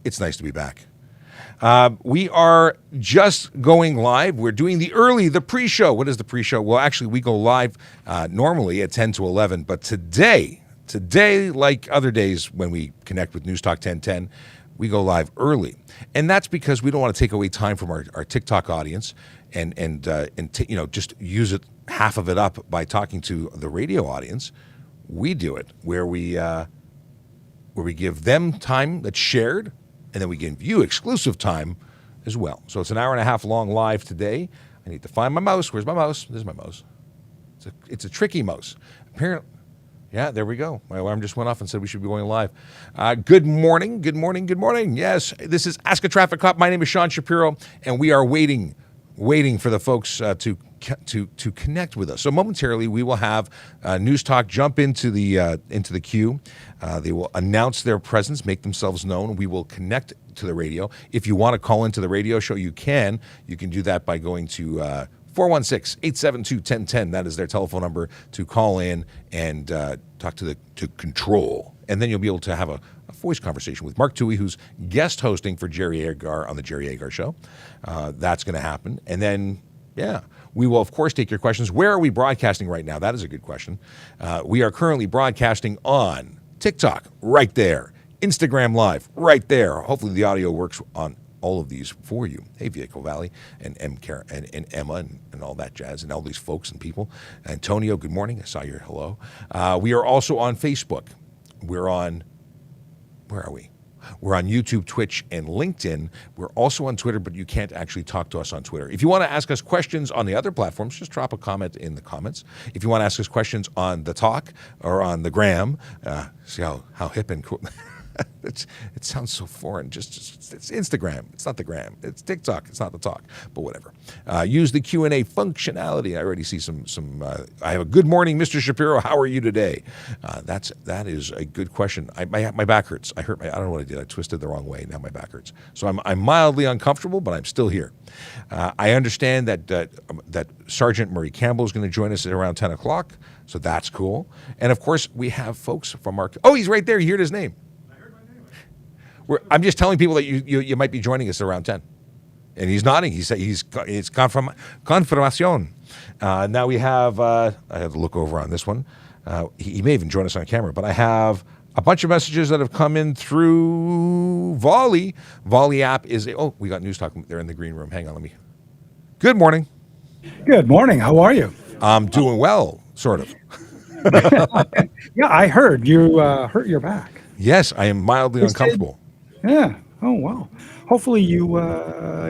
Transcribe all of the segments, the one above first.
It's nice to be back. We are just going live. We're doing the pre-show. What is the pre-show? Well, actually, we go live normally at 10 to 11, but today, like other days when we connect with News Talk 1010, we go live early. And that's because we don't want to take away time from our TikTok audience and just use it, half of it up by talking to the radio audience. We do it where we give them time that's shared, and then we give you exclusive time as well. So it's an hour and a half long live today. I need to find my mouse. Where's my mouse? There's my mouse. It's a tricky mouse. Apparently, yeah, there we go. My alarm just went off and said we should be going live. Good morning, good morning, good morning. Yes, this is Ask a Traffic Cop. My name is Sean Shapiro, and we are waiting for the folks to connect with us. So momentarily, we will have News Talk jump into the queue. They will announce their presence, make themselves known. We will connect to the radio. If you want to call into the radio show, you can. You can do that by going to 416-872-1010. That is their telephone number to call in and talk to Control. And then you'll be able to have a voice conversation with Mark Toohey, who's guest hosting for Jerry Agar on the Jerry Agar Show. That's going to happen. And then, we will, of course, take your questions. Where are we broadcasting right now? That is a good question. We are currently broadcasting on TikTok, right there. Instagram Live, right there. Hopefully the audio works on all of these for you. Hey, Vehicle Valley and Emma and all that jazz and all these folks and people. Antonio, good morning. I saw your hello. We are also on Facebook. We're on, where are we? We're on YouTube, Twitch, and LinkedIn. We're also on Twitter, but you can't actually talk to us on Twitter. If you want to ask us questions on the other platforms, just drop a comment in the comments. If you want to ask us questions on the talk or on the gram, see how hip and cool. It sounds so foreign. Just it's Instagram. It's not the gram. It's TikTok. It's not the talk. But whatever. Use the Q&A functionality. I already see some. I have a good morning, Mr. Shapiro. How are you today? That is a good question. My back hurts. I don't know what I did. I twisted the wrong way. Now my back hurts. So I'm mildly uncomfortable, but I'm still here. I understand that Sergeant Murray Campbell is going to join us at around 10 o'clock. So that's cool. And of course we have folks from our. Oh, he's right there. You heard his name. I'm just telling people that you might be joining us around 10. And he's nodding. It's confirmación. Now we have, I have to look over on this one. He may even join us on camera, but I have a bunch of messages that have come in through Volley. Volley app is, we got News Talk. They're in the green room. Hang on, Good morning. Good morning. How are you? I'm doing well, sort of. Yeah, I heard you hurt your back. Yes, I am mildly uncomfortable. Yeah. Oh, wow. Hopefully you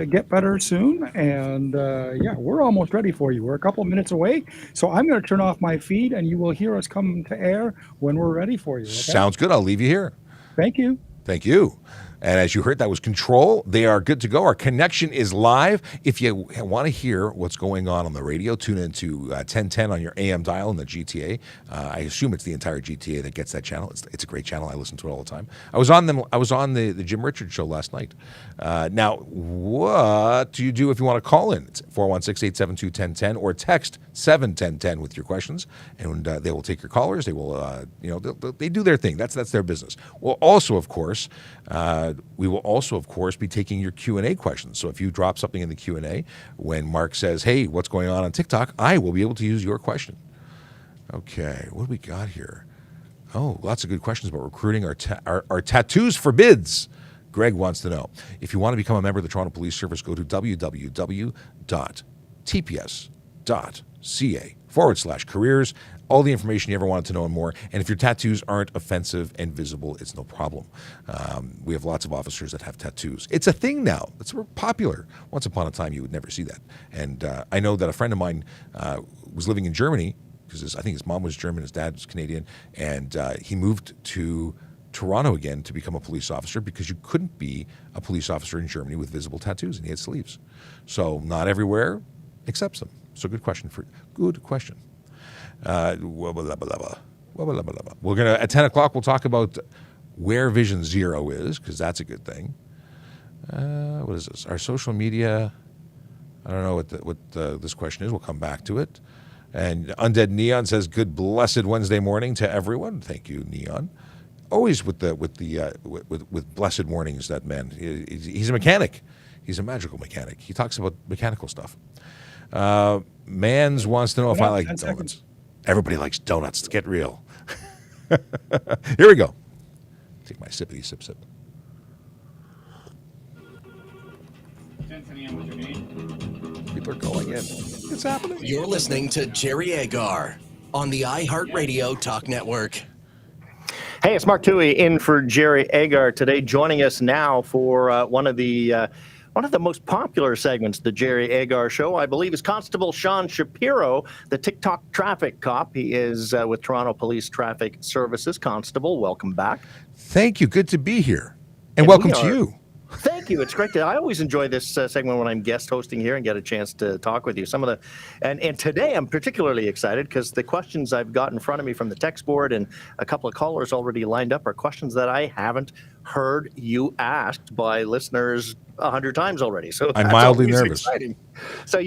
get better soon. And we're almost ready for you. We're a couple of minutes away. So I'm going to turn off my feed and you will hear us come to air when we're ready for you. Okay? Sounds good. I'll leave you here. Thank you. Thank you. And as you heard, that was Control. They are good to go. Our connection is live. If you want to hear what's going on the radio, tune into 1010 on your AM dial in the GTA. I assume it's the entire GTA that gets that channel. It's a great channel. I listen to it all the time. I was on the Jim Richards show last night. Now, what do you do if you want to call in? It's 416-872-1010 or text 71010 with your questions, and they will take your callers. They will, they do their thing. That's their business. Well, also, of course, we will also, of course, be taking your Q&A questions. So if you drop something in the Q&A, when Mark says, hey, what's going on TikTok, I will be able to use your question. Okay, what do we got here? Oh, lots of good questions about recruiting. Our tattoos for bids. Greg wants to know. If you want to become a member of the Toronto Police Service, go to www.tps.ca/careers. All the information you ever wanted to know and more. And if your tattoos aren't offensive and visible, it's no problem. We have lots of officers that have tattoos. It's a thing now. It's popular. Once upon a time, you would never see that. And I know that a friend of mine was living in Germany, because I think his mom was German, his dad was Canadian, and he moved to Toronto again to become a police officer because you couldn't be a police officer in Germany with visible tattoos, and he had sleeves. So not everywhere accepts them. So good question. We're gonna at 10 o'clock we'll talk about where Vision Zero is, because that's a good thing. What is this? Our social media. I don't know what this question is. We'll come back to it. And Undead Neon says, "Good blessed Wednesday morning to everyone." Thank you, Neon. always with blessed warnings. That man, he's a mechanic. He's a magical mechanic. He talks about mechanical stuff. Mans wants to know if I like donuts. Seconds. Everybody likes donuts. Let's get real. Here we go. Take my sippity sip. People are going in. It's happening. You're listening to Jerry Agar on the iHeartRadio Talk Network. Hey, it's Mark Toohey in for Jerry Agar today. Joining us now for one of the most popular segments, the Jerry Agar Show, I believe, is Constable Sean Shapiro, the TikTok traffic cop. He is with Toronto Police Traffic Services. Constable, welcome back. Thank you. Good to be here. And welcome to you. Thank you. It's great. I always enjoy this segment when I'm guest hosting here and get a chance to talk with you. And today I'm particularly excited because the questions I've got in front of me from the text board and a couple of callers already lined up are questions that I haven't heard you asked by listeners 100 times already. So I'm mildly nervous. Exciting. So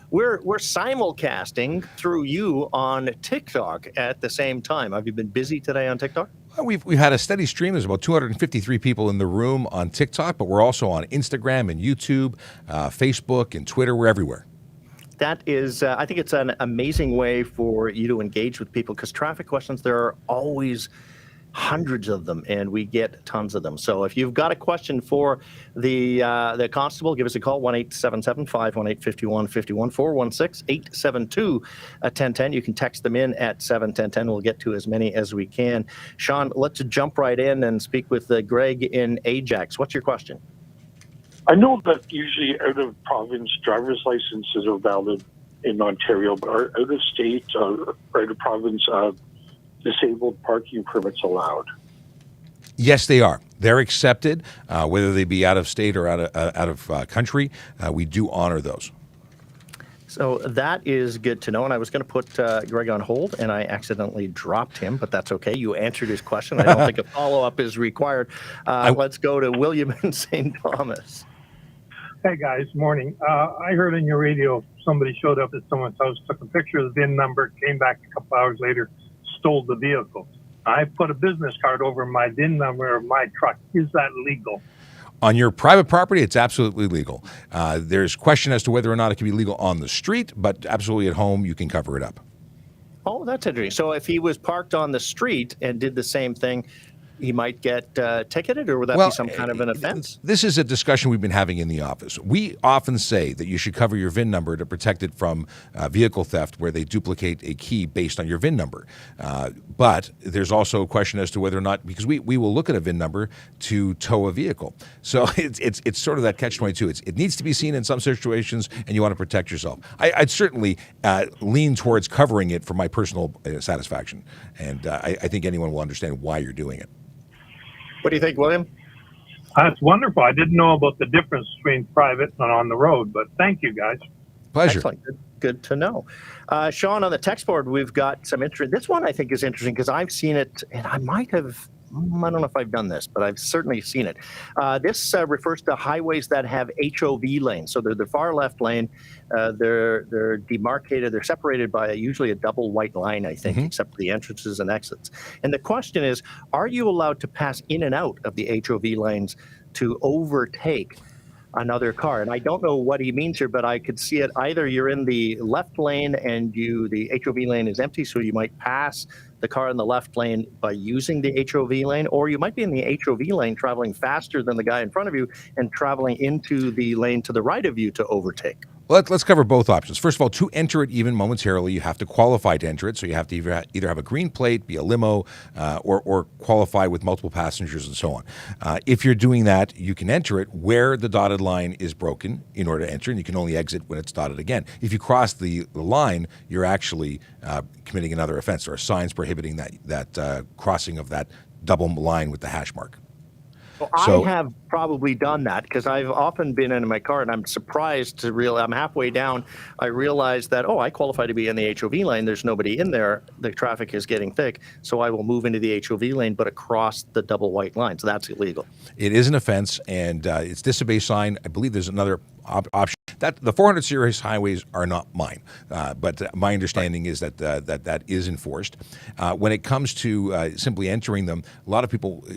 we're simulcasting through you on TikTok at the same time. Have you been busy today on TikTok? We've had a steady stream. There's about 253 people in the room on TikTok, but we're also on Instagram and YouTube, Facebook and Twitter. We're everywhere. That is, I think it's an amazing way for you to engage with people because traffic questions, there are always hundreds of them, and we get tons of them. So if you've got a question for the constable, give us a call, 1-877-518-5151, 416-872-1010. You can text them in at 71010. We'll get to as many as we can. Sean, let's jump right in and speak with Greg in Ajax. What's your question? I know that usually out-of-province driver's licenses are valid in Ontario, but are out-of-state or out-of-province disabled parking permits allowed? Yes, they are. They're accepted, whether they be out of state or out of country. We do honor those. So that is good to know. And I was going to put Greg on hold, and I accidentally dropped him, but that's okay. You answered his question. I don't think a follow-up is required. Let's go to William in St. Thomas. Hey, guys. Morning. I heard on your radio somebody showed up at someone's house, took a picture of the VIN number, came back a couple hours later, stole the vehicle. I put a business card over my VIN number of my truck. Is that legal? On your private property, it's absolutely legal. There's question as to whether or not it can be legal on the street, but absolutely at home, you can cover it up. Oh, that's interesting. So if he was parked on the street and did the same thing, he might get ticketed, or would that be some kind of an offense? This is a discussion we've been having in the office. We often say that you should cover your VIN number to protect it from vehicle theft where they duplicate a key based on your VIN number. But there's also a question as to whether or not, because we will look at a VIN number to tow a vehicle. So it's sort of that catch-22. It needs to be seen in some situations, and you want to protect yourself. I'd certainly lean towards covering it for my personal satisfaction. And I think anyone will understand why you're doing it. What do you think, William? That's wonderful. I didn't know about the difference between private and on the road, but thank you, guys. Pleasure. Excellent. Good to know. Sean, on the text board, we've got some interest. This one I think is interesting because I've seen it, and I don't know if I've done this, but I've certainly seen it. This refers to highways that have HOV lanes. So they're the far left lane. They're demarcated. They're separated by usually a double white line, I think, except for the entrances and exits. And the question is, are you allowed to pass in and out of the HOV lanes to overtake another car? And I don't know what he means here, but I could see it. Either you're in the left lane and the HOV lane is empty, so you might pass the car in the left lane by using the HOV lane, or you might be in the HOV lane traveling faster than the guy in front of you and traveling into the lane to the right of you to overtake. Let's cover both options. First of all, to enter it even momentarily, you have to qualify to enter it. So you have to either have a green plate, be a limo, or qualify with multiple passengers and so on. If you're doing that, you can enter it where the dotted line is broken in order to enter, and you can only exit when it's dotted again. If you cross the line, you're actually committing another offense. There are signs prohibiting that crossing of that double line with the hash mark. Well, I have probably done that because I've often been in my car and I'm surprised to realize I'm halfway down. I realize that, I qualify to be in the HOV lane. There's nobody in there. The traffic is getting thick. So I will move into the HOV lane, but across the double white line. So that's illegal. It is an offense, and it's disobey sign. I believe there's another option. That the 400 series highways are not mine, but my understanding is that that is enforced. When it comes to simply entering them, a lot of people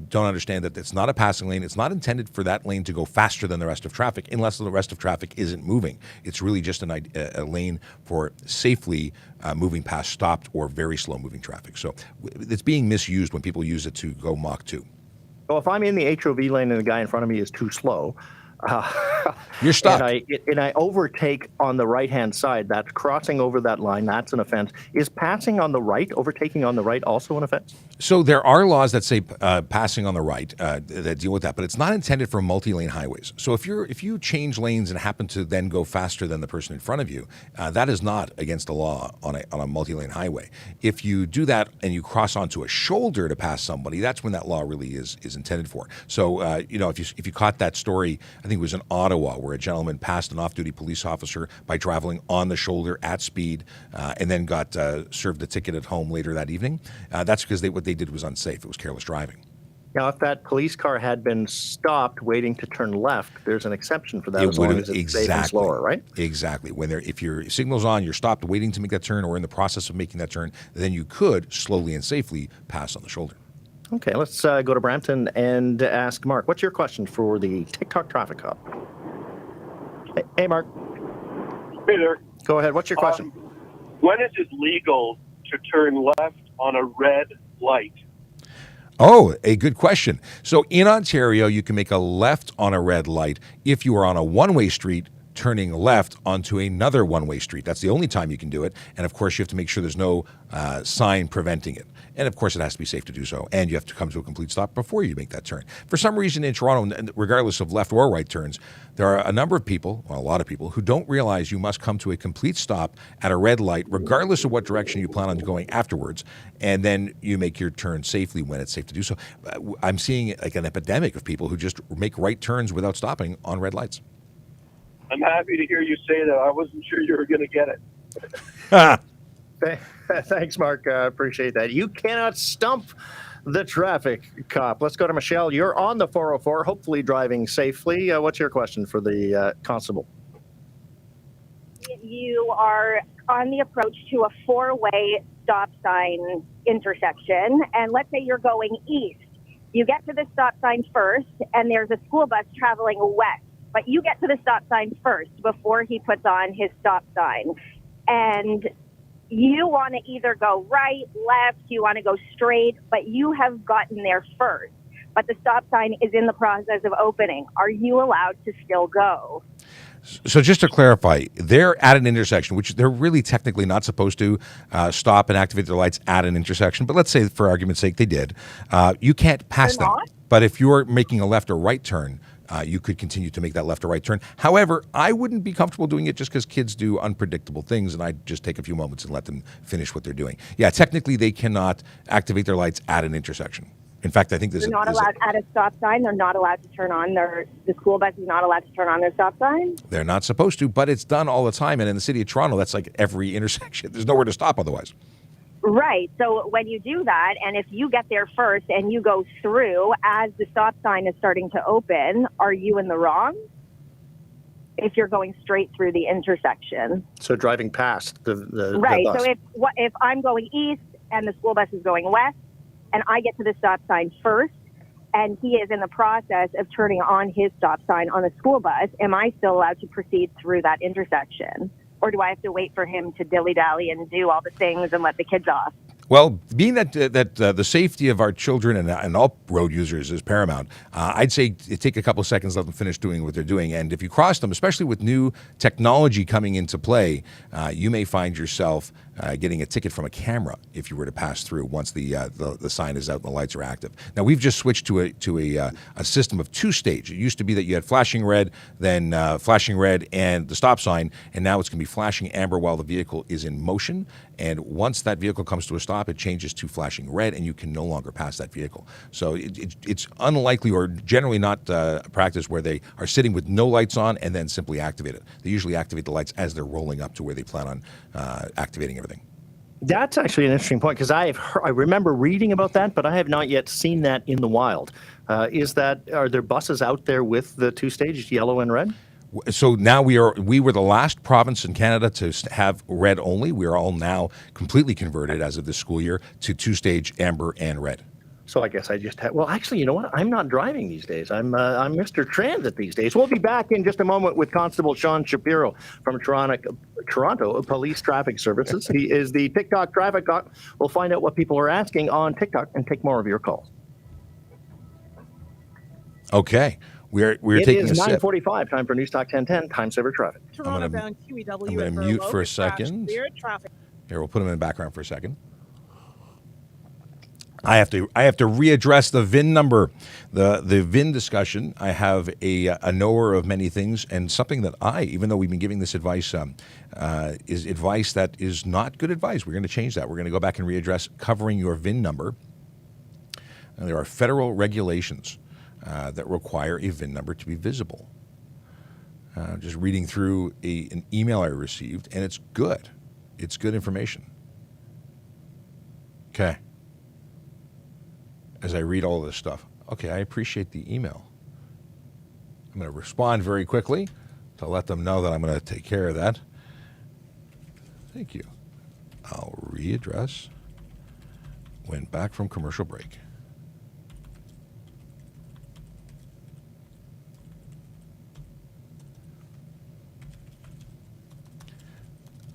don't understand that it's not a passing lane. It's not intended for that lane to go faster than the rest of traffic, unless the rest of traffic isn't moving. It's really just a lane for safely moving past stopped or very slow moving traffic. So it's being misused when people use it to go Mach 2. So if I'm in the HOV lane and the guy in front of me is too slow, you're stuck. And I overtake on the right-hand side, that's crossing over that line, that's an offense. Is passing on the right, overtaking on the right, also an offense? So there are laws that say passing on the right that deal with that, but it's not intended for multi-lane highways. So if you change lanes and happen to then go faster than the person in front of you, that is not against the law on a multi-lane highway. If you do that and you cross onto a shoulder to pass somebody, that's when that law really is intended for. So if you caught that story, I think it was in Ottawa, where a gentleman passed an off-duty police officer by traveling on the shoulder at speed, and then got served a ticket at home later that evening. That's because what they did was unsafe. It was careless driving. Now, if that police car had been stopped waiting to turn left, there's an exception for that as long as it's safe and slower, right? Exactly. If your signal's on, you're stopped waiting to make that turn or in the process of making that turn, then you could slowly and safely pass on the shoulder. Okay, let's go to Brampton and ask Mark. What's your question for the TikTok traffic cop? Hey, Mark. Hey there. Go ahead. What's your question? When is it legal to turn left on a red light? Oh, a good question. So in Ontario, you can make a left on a red light if you are on a one-way street turning left onto another one-way street. That's the only time you can do it. And of course, you have to make sure there's no sign preventing it. And of course, it has to be safe to do so. And you have to come to a complete stop before you make that turn. For some reason in Toronto, regardless of left or right turns, there are a number of people, well, a lot of people, who don't realize you must come to a complete stop at a red light, regardless of what direction you plan on going afterwards. And then you make your turn safely when it's safe to do so. I'm seeing like an epidemic of people who just make right turns without stopping on red lights. I'm happy to hear you say that. I wasn't sure you were going to get it. Thanks, Mark. Appreciate that. You cannot stump the traffic cop. Let's go to Michelle. You're on the 404, hopefully driving safely. What's your question for the constable? You are on the approach to a four-way stop sign intersection, and let's say you're going east. You get to the stop sign first, and there's a school bus traveling west. But you get to the stop sign first before he puts on his stop sign. And you want to either go right, left, you want to go straight, but you have gotten there first. But the stop sign is in the process of opening. Are you allowed to still go? So just to clarify, they're at an intersection, which they're really technically not supposed to stop and activate their lights at an intersection. But let's say, for argument's sake, they did. You can't pass them. But if you're making a left or right turn, you could continue to make that left or right turn. However, I wouldn't be comfortable doing it just because kids do unpredictable things, and I'd just take a few moments and let them finish what they're doing. Yeah, technically they cannot activate their lights at an intersection. In fact, I think they're not allowed at a stop sign. They're not allowed to turn on the school bus is not allowed to turn on their stop sign. They're not supposed to, but it's done all the time. And in the city of Toronto, that's like every intersection. There's nowhere to stop otherwise. Right. So when you do that, and if you get there first and you go through as the stop sign is starting to open, are you in the wrong? If you're going straight through the intersection. So driving past the right. The bus. So if I'm going east and the school bus is going west, and I get to the stop sign first, and he is in the process of turning on his stop sign on the school bus, am I still allowed to proceed through that intersection? Or do I have to wait for him to dilly-dally and do all the things and let the kids off? Well, being that the safety of our children and all road users is paramount, I'd say take a couple of seconds, let them finish doing what they're doing. And if you cross them, especially with new technology coming into play, you may find yourself getting a ticket from a camera if you were to pass through once the sign is out and the lights are active. Now, we've just switched to a system of two-stage. It used to be that you had flashing red, then flashing red and the stop sign, and now it's going to be flashing amber while the vehicle is in motion. And once that vehicle comes to a stop, it changes to flashing red, and you can no longer pass that vehicle. So it's unlikely or generally not a practice where they are sitting with no lights on and then simply activate it. They usually activate the lights as they're rolling up to where they plan on activating everything. That's actually an interesting point because I remember reading about that, but I have not yet seen that in the wild. Are there buses out there with the two stages, yellow and red? So now we were the last province in Canada to have red only. We are all now completely converted as of this school year to 2-stage amber and red. So I guess I just had. Well, actually, you know what? I'm not driving these days. I'm Mr. Transit these days. We'll be back in just a moment with Constable Sean Shapiro from Toronto Police Traffic Services. He is the TikTok traffic cop. We'll find out what people are asking on TikTok and take more of your calls. Okay, we're taking a sip. It is 9:45. Time for News Talk 1010. Time saver traffic. Toronto bound QEW. I'm going to mute for a second. Here, we'll put him in the background for a second. I have to readdress the VIN number, the VIN discussion. I have a knower of many things, and something that even though we've been giving this advice, is advice that is not good advice. We're going to change that. We're going to go back and readdress covering your VIN number. And there are federal regulations that require a VIN number to be visible. Just reading through an email I received, and it's good. It's good information. Okay. As I read all this stuff. Okay, I appreciate the email. I'm going to respond very quickly to let them know that I'm going to take care of that. Thank you. I'll readdress when back from commercial break.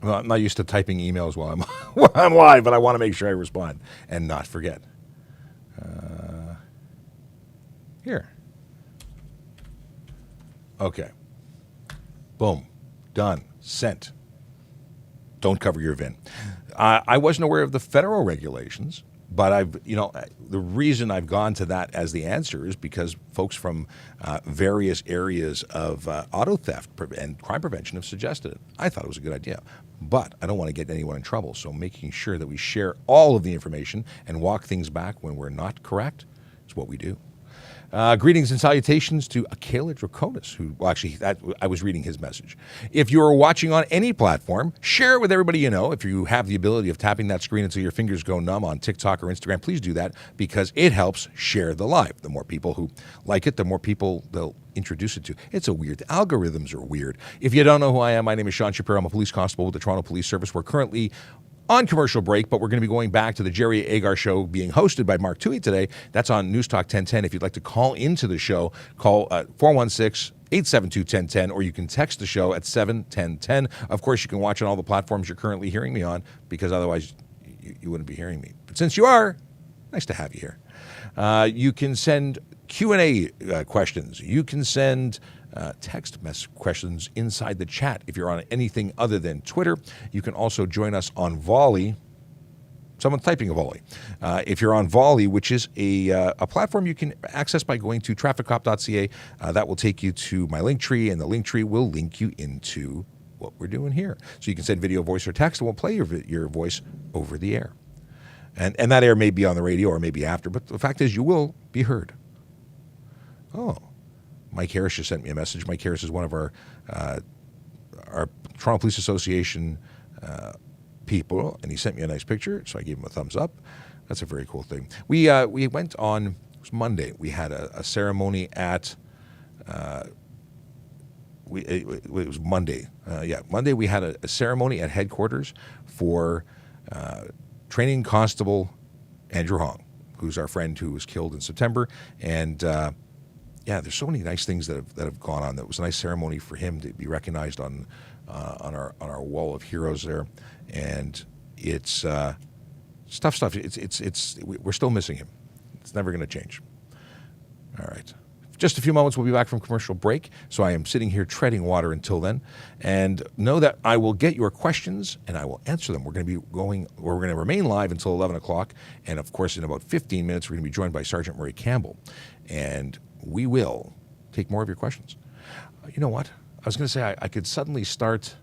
Well, I'm not used to typing emails while I'm live, but I want to make sure I respond and not forget. Here. Okay. Boom. Done. Sent. Don't cover your VIN. I wasn't aware of the federal regulations, but the reason I've gone to that as the answer is because folks from various areas of auto theft and crime prevention have suggested it. I thought it was a good idea, but I don't want to get anyone in trouble. So making sure that we share all of the information and walk things back when we're not correct is what we do. Greetings and salutations to Akela Draconis, I was reading his message. If you are watching on any platform, share it with everybody you know. If you have the ability of tapping that screen until your fingers go numb on TikTok or Instagram, please do that because it helps share the live. The more people who like it, the more people they'll introduce it to. It's weird. The algorithms are weird. If you don't know who I am, my name is Sean Shapiro. I'm a police constable with the Toronto Police Service. We're currently on commercial break, but we're going to be going back to the Jerry Agar Show being hosted by Mark Toohey today. That's on News Talk 1010. If you'd like to call into the show, call 416-872-1010, or you can text the show at 71010. Of course, you can watch on all the platforms you're currently hearing me on, because otherwise you wouldn't be hearing me. But since you are, nice to have you here. You can send Q&A questions. You can send text message questions inside the chat if you're on anything other than Twitter. You can also join us on Volley. Someone's typing a Volley. If you're on Volley, which is a platform you can access by going to trafficcop.ca, that will take you to my link tree, and the link tree will link you into what we're doing here. So you can send video, voice, or text, and we'll play your voice over the air. And that air may be on the radio or maybe after, but the fact is you will be heard. Oh. Mike Harris just sent me a message. Mike Harris is one of our Toronto Police Association people, and he sent me a nice picture, so I gave him a thumbs up. That's a very cool thing. We went on, it was Monday, we had a ceremony at, it was Monday. Monday we had a ceremony at headquarters for training Constable Andrew Hong, who's our friend who was killed in September, and there's so many nice things that have gone on. That was a nice ceremony for him to be recognized on our wall of heroes there, and it's stuff. We're still missing him. It's never going to change. All right, just a few moments. We'll be back from commercial break. So I am sitting here treading water until then, and know that I will get your questions and I will answer them. We're going to remain live until 11 o'clock, and of course, in about 15 minutes, we're going to be joined by Sergeant Murray Campbell, and we will take more of your questions. You know what? I was going to say I could suddenly start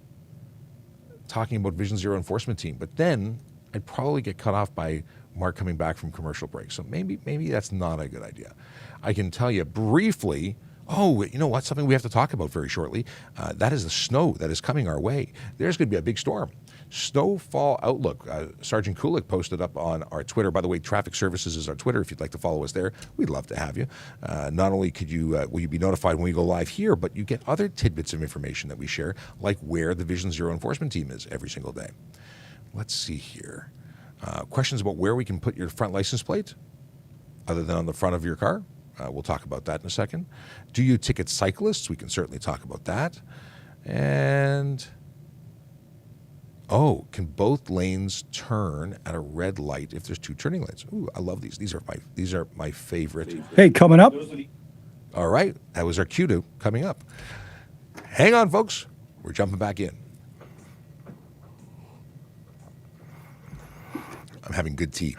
talking about Vision Zero Enforcement Team, but then I'd probably get cut off by Mark coming back from commercial break. So maybe that's not a good idea. I can tell you briefly, you know what? Something we have to talk about very shortly. That is the snow that is coming our way. There's going to be a big storm. snowfall outlook. Sergeant Kulik posted up on our Twitter. By the way, Traffic Services is our Twitter. If you'd like to follow us there, we'd love to have you. Not only will you be notified when we go live here, but you get other tidbits of information that we share, like where the Vision Zero enforcement team is every single day. Let's see here. Questions about where we can put your front license plate, other than on the front of your car. We'll talk about that in a second. Do you ticket cyclists? We can certainly talk about that. And, can both lanes turn at a red light if there's two turning lanes? Ooh, I love these. These are my favorite. Hey, coming up. All right, that was our Q2 coming up. Hang on, folks. We're jumping back in. I'm having good tea.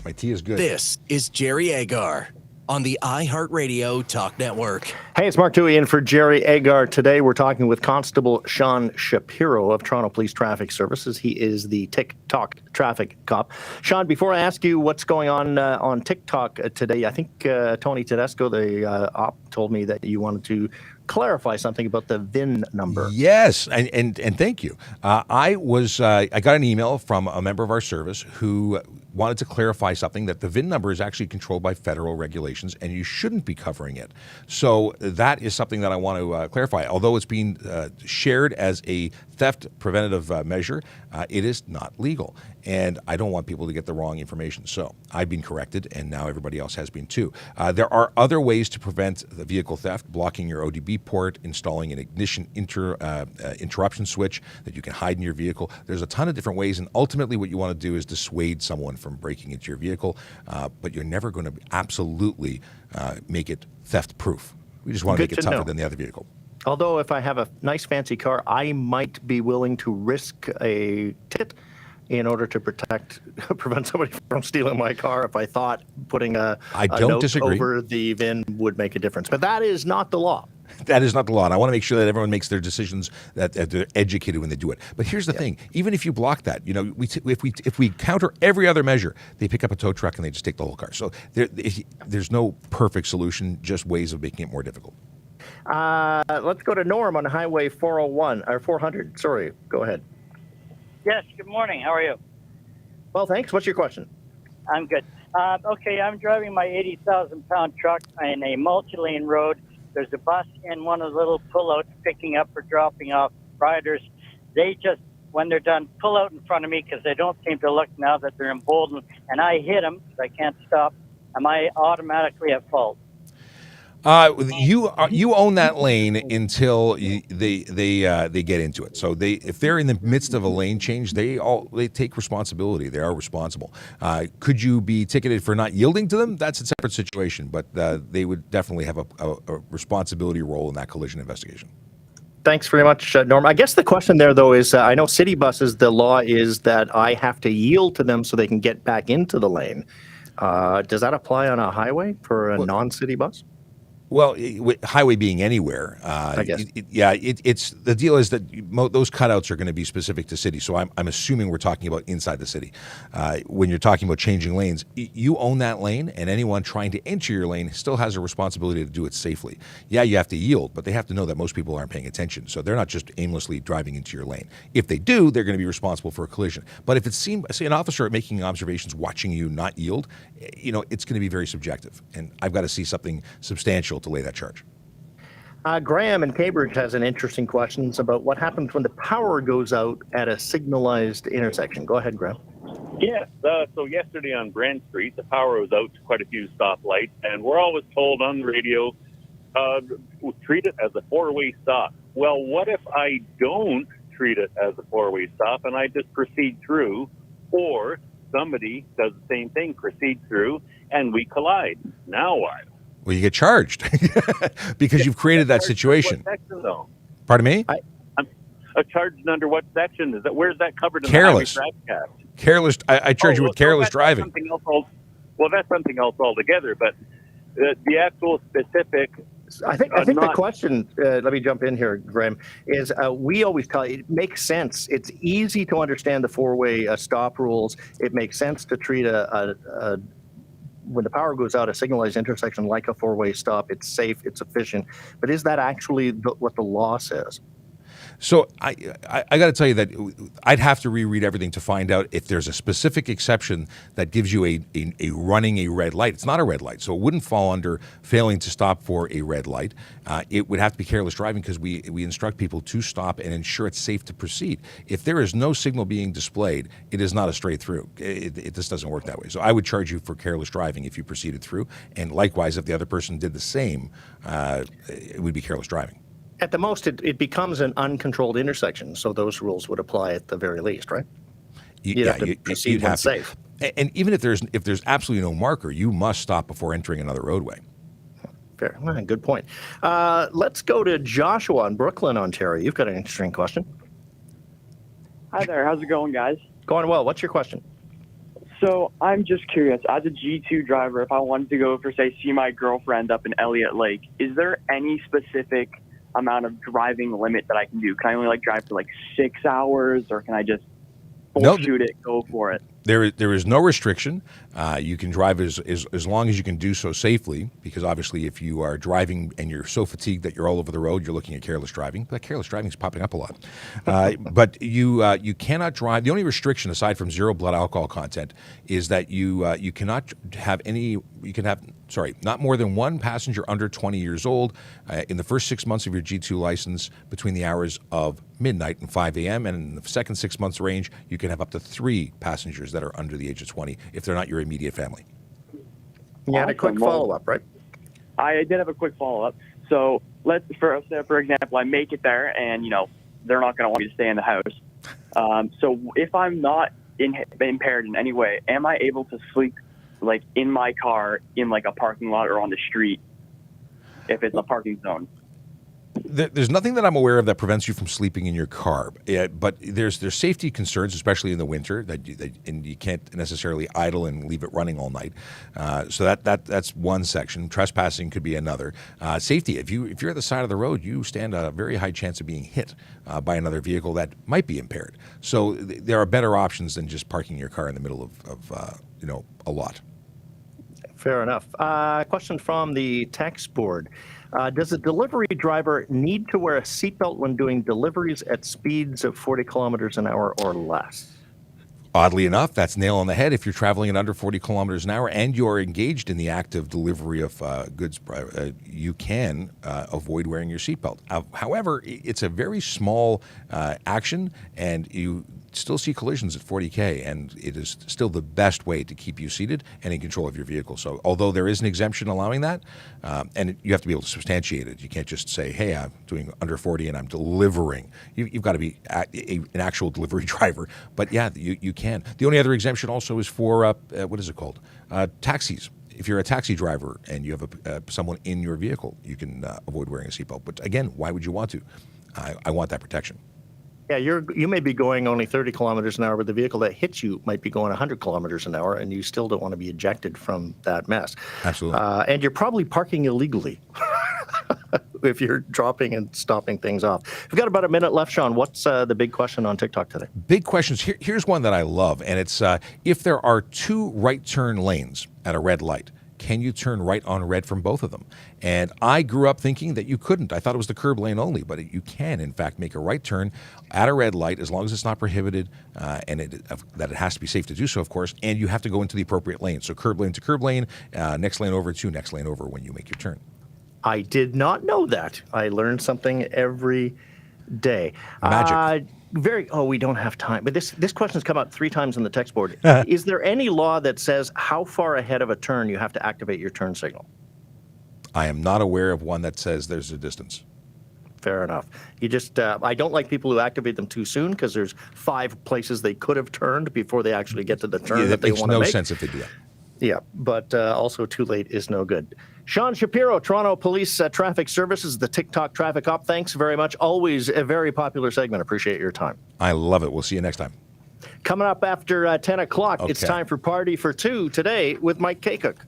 My tea is good. This is Jerry Agar on the iHeartRadio Talk Network. Hey, it's Mark Dewey in for Jerry Agar. Today we're talking with Constable Sean Shapiro of Toronto Police Traffic Services. He is the TikTok traffic cop. Sean, before I ask you what's going on TikTok today, I think Tony Tedesco, the op, told me that you wanted to clarify something about the VIN number. Yes, and thank you. I got an email from a member of our service who wanted to clarify something, that the VIN number is actually controlled by federal regulations and you shouldn't be covering it. So that is something that I want to clarify. Although it's being shared as a theft preventative measure, it is not legal. And I don't want people to get the wrong information. So I've been corrected, and now everybody else has been too. There are other ways to prevent the vehicle theft: blocking your ODB port, installing an ignition interruption switch that you can hide in your vehicle. There's a ton of different ways, and ultimately what you want to do is dissuade someone from breaking into your vehicle, but you're never going to absolutely make it theft-proof. We just want to make it tougher than the other vehicle. Although if I have a nice fancy car, I might be willing to risk a ticket in order to prevent somebody from stealing my car if I thought putting a note over the VIN would make a difference. But that is not the law. That is not the law, and I want to make sure that everyone makes their decisions, that they're educated when they do it. But here's the thing: even if you block that, if we counter every other measure, they pick up a tow truck and they just take the whole car. So there's no perfect solution, just ways of making it more difficult. Let's go to Norm on Highway 401 or 400. Sorry, go ahead. Yes, good morning. How are you? Well, thanks. What's your question? I'm good. Okay, I'm driving my 80,000-pound truck in a multi-lane road. There's a bus and one of the little pullouts picking up or dropping off riders. They just, when they're done, pull out in front of me because they don't seem to look now that they're emboldened, and I hit them because I can't stop. Am I automatically at fault? You own that lane until they get into it. So if they're in the midst of a lane change, they take responsibility. They are responsible. Could you be ticketed for not yielding to them? That's a separate situation, but they would definitely have a responsibility role in that collision investigation. Thanks very much, Norm. I guess the question there, though, is I know city buses, the law is that I have to yield to them so they can get back into the lane. Does that apply on a highway for a non-city bus? Well, highway being anywhere, I guess. It's the deal is that those cutouts are going to be specific to city. So I'm assuming we're talking about inside the city. When you're talking about changing lanes, you own that lane, and anyone trying to enter your lane still has a responsibility to do it safely. Yeah, you have to yield, but they have to know that most people aren't paying attention. So they're not just aimlessly driving into your lane. If they do, they're going to be responsible for a collision. But if it's say an officer making observations, watching you not yield, it's going to be very subjective. And I've got to see something substantial to lay that charge. Graham in Cambridge has an interesting question about what happens when the power goes out at a signalized intersection. Go ahead, Graham. Yes. So yesterday on Brand Street, the power was out to quite a few stoplights, and we're always told on the radio, treat it as a four-way stop. Well, what if I don't treat it as a four-way stop and I just proceed through, or somebody does the same thing, proceed through, and we collide? Now what? Well, you get charged because you've created that situation. What section, though? Pardon me? I'm charged under what section? Where's that covered in careless. the Highway Traffic Act? Careless. I charge you with careless driving. That's something else altogether. But the actual specific. I think the question. Let me jump in here, Graham. Is we always tell you it makes sense. It's easy to understand the four-way stop rules. It makes sense to treat when the power goes out, a signalized intersection like a four-way stop. It's safe, it's efficient. But is that actually what the law says? So I got to tell you that I'd have to reread everything to find out if there's a specific exception that gives you a running a red light. It's not a red light, so it wouldn't fall under failing to stop for a red light. It would have to be careless driving because we instruct people to stop and ensure it's safe to proceed. If there is no signal being displayed, it is not a straight through. It just doesn't work that way. So I would charge you for careless driving if you proceeded through, and likewise, if the other person did the same, it would be careless driving. At the most, it becomes an uncontrolled intersection, so those rules would apply at the very least, right? You'd have to proceed when safe. And even if there's absolutely no marker, you must stop before entering another roadway. Fair. Good point. Let's go to Joshua in Brooklyn, Ontario. You've got an interesting question. Hi there. How's it going, guys? Going well. What's your question? So I'm just curious, as a G2 driver, if I wanted to go for, say, see my girlfriend up in Elliott Lake, is there any specific amount of driving limit that I can do? Can I only drive for 6 hours, or can I just shoot it, go for it? There is no restriction. You can drive as long as you can do so safely, because obviously if you are driving and you're so fatigued that you're all over the road, you're looking at careless driving. But careless driving is popping up a lot. But you cannot drive. The only restriction, aside from zero blood alcohol content, is that you cannot have any. You can have not more than one passenger under 20 years old in the first 6 months of your G2 license between the hours of midnight and 5 a.m. And in the second 6 months range, you can have up to 3 passengers that are under the age of 20 if they're not your immediate family. You had a quick follow-up, right? I did have a quick follow-up. So for example, I make it there, and they're not going to want me to stay in the house. So if I'm not impaired in any way, am I able to sleep in my car in a parking lot or on the street if it's a parking zone? There's nothing that I'm aware of that prevents you from sleeping in your car, but there's safety concerns, especially in the winter, and you can't necessarily idle and leave it running all night. So that's one section. Trespassing could be another. Safety: if you're at the side of the road, you stand a very high chance of being hit by another vehicle that might be impaired. So there are better options than just parking your car in the middle of a lot. Fair enough. Question from the text board. Does a delivery driver need to wear a seatbelt when doing deliveries at speeds of 40 kilometers an hour or less? Oddly enough, that's nail on the head. If you're traveling at under 40 kilometers an hour and you're engaged in the act of delivery of goods, you can avoid wearing your seatbelt. However, it's a very small action, and you still see collisions at 40K, and it is still the best way to keep you seated and in control of your vehicle. So although there is an exemption allowing that, and you have to be able to substantiate it. You can't just say, hey, I'm doing under 40 and I'm delivering. You've got to be an actual delivery driver. But yeah, you can. The only other exemption also is for, what is it called? Taxis. If you're a taxi driver and you have someone in your vehicle, you can avoid wearing a seatbelt. But again, why would you want to? I want that protection. Yeah, you may be going only 30 kilometers an hour, but the vehicle that hits you might be going 100 kilometers an hour, and you still don't want to be ejected from that mess. Absolutely. And you're probably parking illegally if you're dropping and stopping things off. We've got about a minute left, Sean. What's the big question on TikTok today? Big questions. Here's one that I love, and it's if there are 2 right turn lanes at a red light, can you turn right on red from both of them? And I grew up thinking that you couldn't. I thought it was the curb lane only, but you can, in fact, make a right turn at a red light as long as it's not prohibited, and that it has to be safe to do so, of course, and you have to go into the appropriate lane. So curb lane to curb lane, next lane over to next lane over when you make your turn. I did not know that. I learned something every day. Magic. We don't have time. But this question has come up 3 times on the text board. Is there any law that says how far ahead of a turn you have to activate your turn signal? I am not aware of one that says there's a distance. Fair enough. You just, I don't like people who activate them too soon because there's 5 places they could have turned before they actually get to the turn that they want to make. Makes no sense if they do that. Yeah, but also too late is no good. Sean Shapiro, Toronto Police Traffic Services, the TikTok Traffic Op. Thanks very much. Always a very popular segment. Appreciate your time. I love it. We'll see you next time. Coming up after 10 o'clock, It's time for Party for Two today with Mike Kaycook.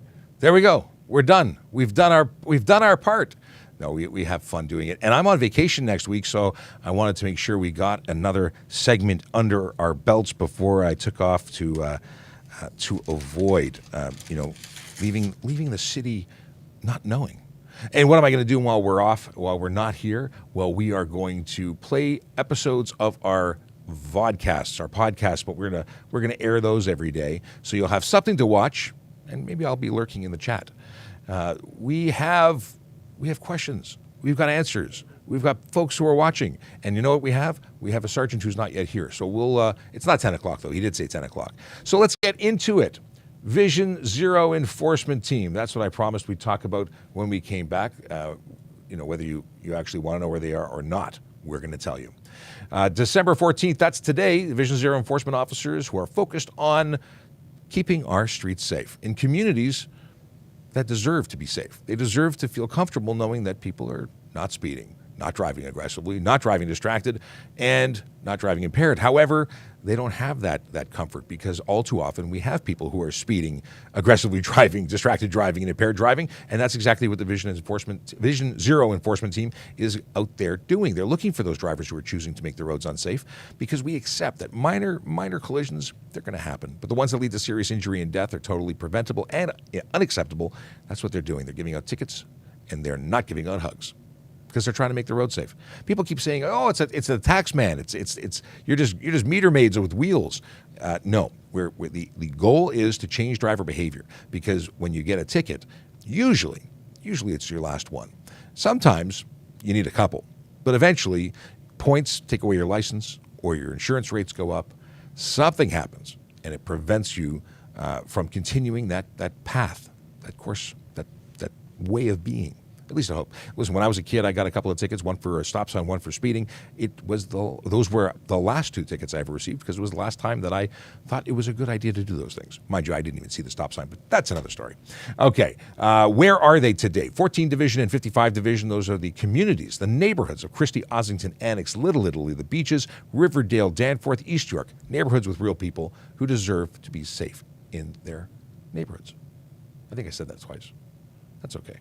There we go. We're done. We've done our part. No, we have fun doing it. And I'm on vacation next week, so I wanted to make sure we got another segment under our belts before I took off to avoid, leaving the city not knowing. And what am I going to do while we're not here? Well, we are going to play episodes of our vodcasts, our podcasts, but we're gonna air those every day. So you'll have something to watch, and maybe I'll be lurking in the chat. We have questions. We've got answers. We've got folks who are watching. And you know what we have? We have a sergeant who's not yet here. So we'll, it's not 10 o'clock though. He did say 10 o'clock. So let's get into it. Vision Zero Enforcement Team. That's what I promised we'd talk about when we came back. Whether you actually want to know where they are or not, we're going to tell you. December 14th, that's today, Vision Zero Enforcement officers who are focused on keeping our streets safe in communities that deserve to be safe. They deserve to feel comfortable knowing that people are not speeding, not driving aggressively, not driving distracted, and not driving impaired. However, they don't have that comfort because all too often we have people who are speeding, aggressively driving, distracted driving, and impaired driving, and that's exactly what the Vision Zero Enforcement Team is out there doing. They're looking for those drivers who are choosing to make the roads unsafe because we accept that minor collisions, they're going to happen. But the ones that lead to serious injury and death are totally preventable and unacceptable. That's what they're doing. They're giving out tickets, and they're not giving out hugs, because they're trying to make the road safe. People keep saying, "Oh, it's a tax man. It's you're just meter maids with wheels." No, the goal is to change driver behavior, because when you get a ticket, usually it's your last one. Sometimes you need a couple, but eventually points take away your license or your insurance rates go up. Something happens, and it prevents you from continuing that path, that course, that way of being. At least I hope. Listen, when I was a kid, I got a couple of tickets, one for a stop sign, one for speeding. Those were the last two tickets I ever received because it was the last time that I thought it was a good idea to do those things. Mind you, I didn't even see the stop sign, but that's another story. Okay, where are they today? 14 Division and 55 Division, those are the communities, the neighborhoods of Christie, Ossington, Annex, Little Italy, the Beaches, Riverdale, Danforth, East York, neighborhoods with real people who deserve to be safe in their neighborhoods. I think I said that twice. That's okay.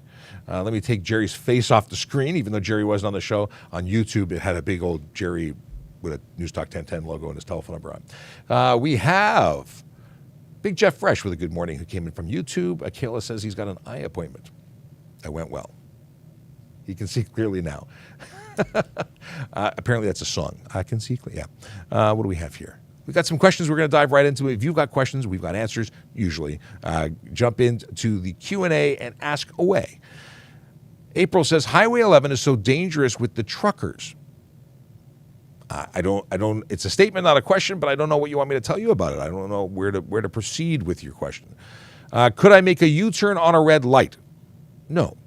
Let me take Jerry's face off the screen, even though Jerry wasn't on the show. On YouTube, it had a big old Jerry with a Newstalk 1010 logo and his telephone number on. We have Big Jeff Fresh with a good morning who came in from YouTube. Akela says he's got an eye appointment. That went well. He can see clearly now. Apparently that's a song. I can see clearly. Yeah. What do we have here? We've got some questions we're going to dive right into. If you've got questions, we've got answers, usually. Jump into the Q&A and ask away. April says, Highway 11 is so dangerous with the truckers. I don't, it's a statement, not a question, but I don't know what you want me to tell you about it. I don't know where to proceed with your question. Could I make a U-turn on a red light? No,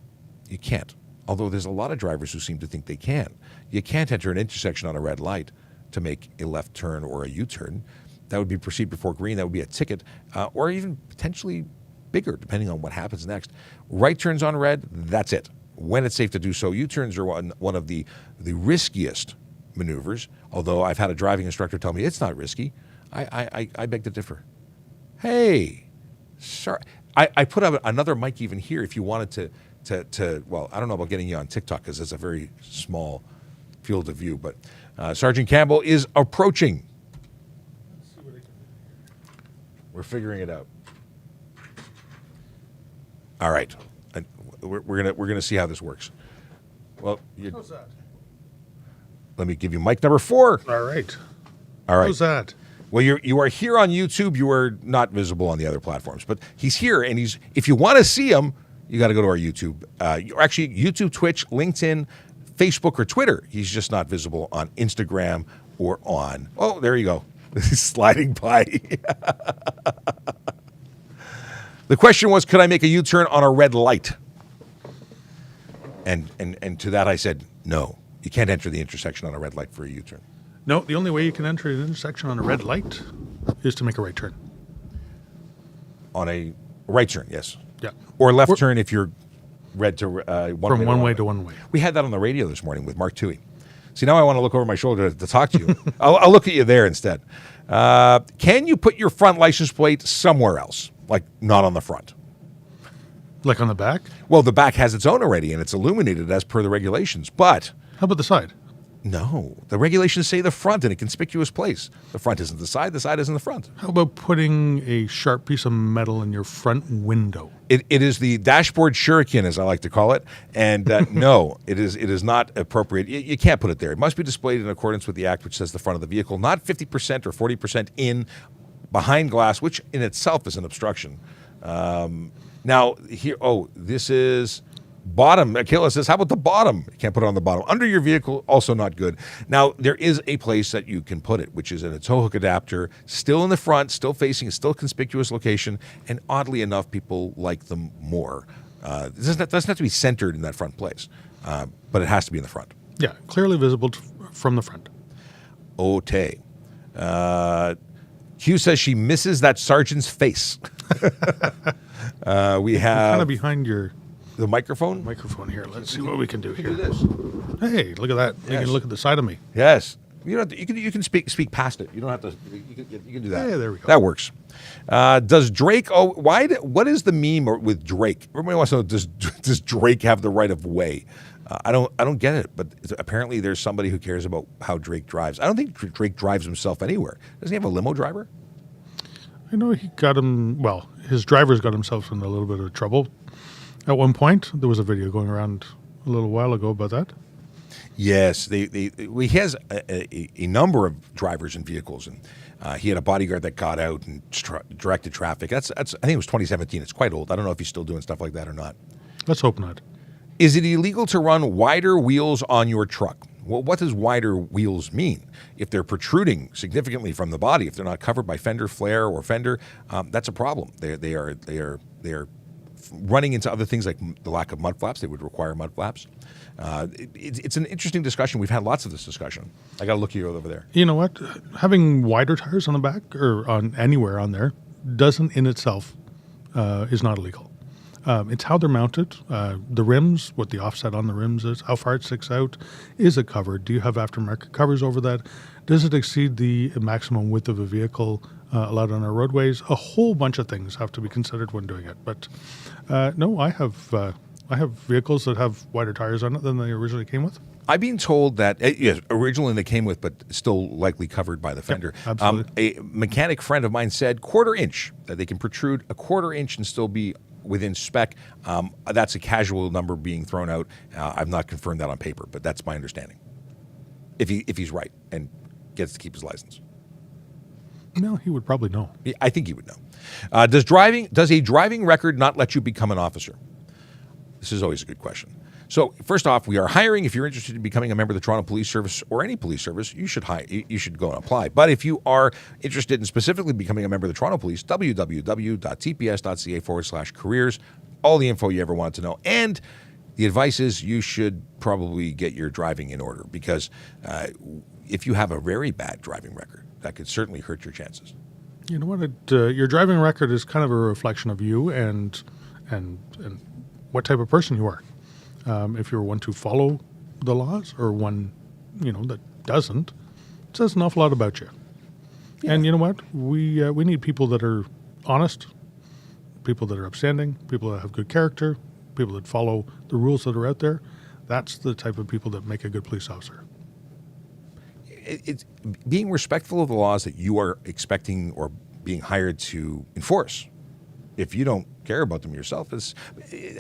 you can't. Although there's a lot of drivers who seem to think they can. You can't enter an intersection on a red light to make a left turn or a U-turn. That would be proceed before green. That would be a ticket, or even potentially bigger, depending on what happens next. Right turns on red, that's it. When it's safe to do so. U-turns are one of the riskiest maneuvers, although I've had a driving instructor tell me it's not risky. I beg to differ. Hey, sorry. I put up another mic even here if you wanted to well, I don't know about getting you on TikTok because it's a very small field of view, but Sergeant Campbell is approaching. We're figuring it out. All right, we're gonna see how this works. Well, how's that? Let me give you mic number 4. All right. How's that? Well, you are here on YouTube. You are not visible on the other platforms, but he's here, and if you want to see him, you got to go to our YouTube. Actually, YouTube, Twitch, LinkedIn, Facebook, or Twitter. He's just not visible on Instagram or on. Oh, there you go. Sliding by. The question was, could I make a U-turn on a red light? And to that I said, no. You can't enter the intersection on a red light for a U-turn. No, the only way you can enter an intersection on a red light is to make a right turn. On a right turn, yes. Yeah. Or left turn if you're red to one way to one way. We had that on the radio this morning with Mark Toohey. See, now I want to look over my shoulder to talk to you. I'll look at you there instead. Can you put your front license plate somewhere else, like not on the front? Like on the back? Well, the back has its own already, and it's illuminated as per the regulations, but... How about the side? No. The regulations say the front in a conspicuous place. The front isn't the side isn't the front. How about putting a sharp piece of metal in your front window? It is the dashboard shuriken, as I like to call it. And no, it is not appropriate. You can't put it there. It must be displayed in accordance with the Act, which says the front of the vehicle, not 50% or 40% in behind glass, which in itself is an obstruction. Now, here, this is bottom. Akila says, how about the bottom? You can't put it on the bottom. Under your vehicle, also not good. Now, there is a place that you can put it, which is in a tow hook adapter, still in the front, still facing, still conspicuous location, and oddly enough, people like them more. It doesn't have to be centered in that front place, but it has to be in the front. Yeah, clearly visible from the front. Okay. Hugh says she misses that sergeant's face. We have... kind of behind your... The microphone? Microphone here. Let's see what we can do here. Look at this. Hey, look at that. Yes. You can look at the side of me. Yes. You don't. You can speak past it. You don't have to. You can do that. Yeah, there we go. That works. Does Drake? What is the meme with Drake? Everybody wants to know. Does Drake have the right of way? I don't get it. But apparently, there's somebody who cares about how Drake drives. I don't think Drake drives himself anywhere. Doesn't he have a limo driver? I know he got him. Well, his driver's got himself in a little bit of trouble. At one point, there was a video going around a little while ago about that. Yes, he has a number of drivers and vehicles, and he had a bodyguard that got out and directed traffic. That's I think it was 2017. It's quite old. I don't know if he's still doing stuff like that or not. Let's hope not. Is it illegal to run wider wheels on your truck? Well, what does wider wheels mean? If they're protruding significantly from the body, if they're not covered by fender flare or fender, that's a problem. They are running into other things like the lack of mud flaps. They would require mud flaps. It's an interesting discussion. We've had lots of this discussion. I got to look you over there. You know what? Having wider tires on the back or on anywhere on there doesn't in itself is not illegal. It's how they're mounted. The rims, what the offset on the rims is, how far it sticks out. Is it covered? Do you have aftermarket covers over that? Does it exceed the maximum width of a vehicle allowed on our roadways? A whole bunch of things have to be considered when doing it. But no, I have vehicles that have wider tires on it than they originally came with. I've been told that, yes, originally they came with, but still likely covered by the fender. Yep, absolutely. A mechanic friend of mine said 1/4 inch, that they can protrude 1/4 inch and still be within spec. That's a casual number being thrown out. I've not confirmed that on paper, but that's my understanding. If he's right and gets to keep his license. No, he would probably know. I think he would know. Does a driving record not let you become an officer? This is always a good question. So first off, we are hiring. If you're interested in becoming a member of the Toronto Police Service or any police service, you should go and apply. But if you are interested in specifically becoming a member of the Toronto Police, www.tps.ca/careers, all the info you ever wanted to know. And the advice is you should probably get your driving in order, because if you have a very bad driving record, that could certainly hurt your chances. You know what? Your driving record is kind of a reflection of you and what type of person you are. If you're one to follow the laws or one, that doesn't, it says an awful lot about you. Yeah. And you know what? We need people that are honest, people that are upstanding, people that have good character, people that follow the rules that are out there. That's the type of people that make a good police officer. It's being respectful of the laws that you are expecting or being hired to enforce. If you don't care about them yourself, I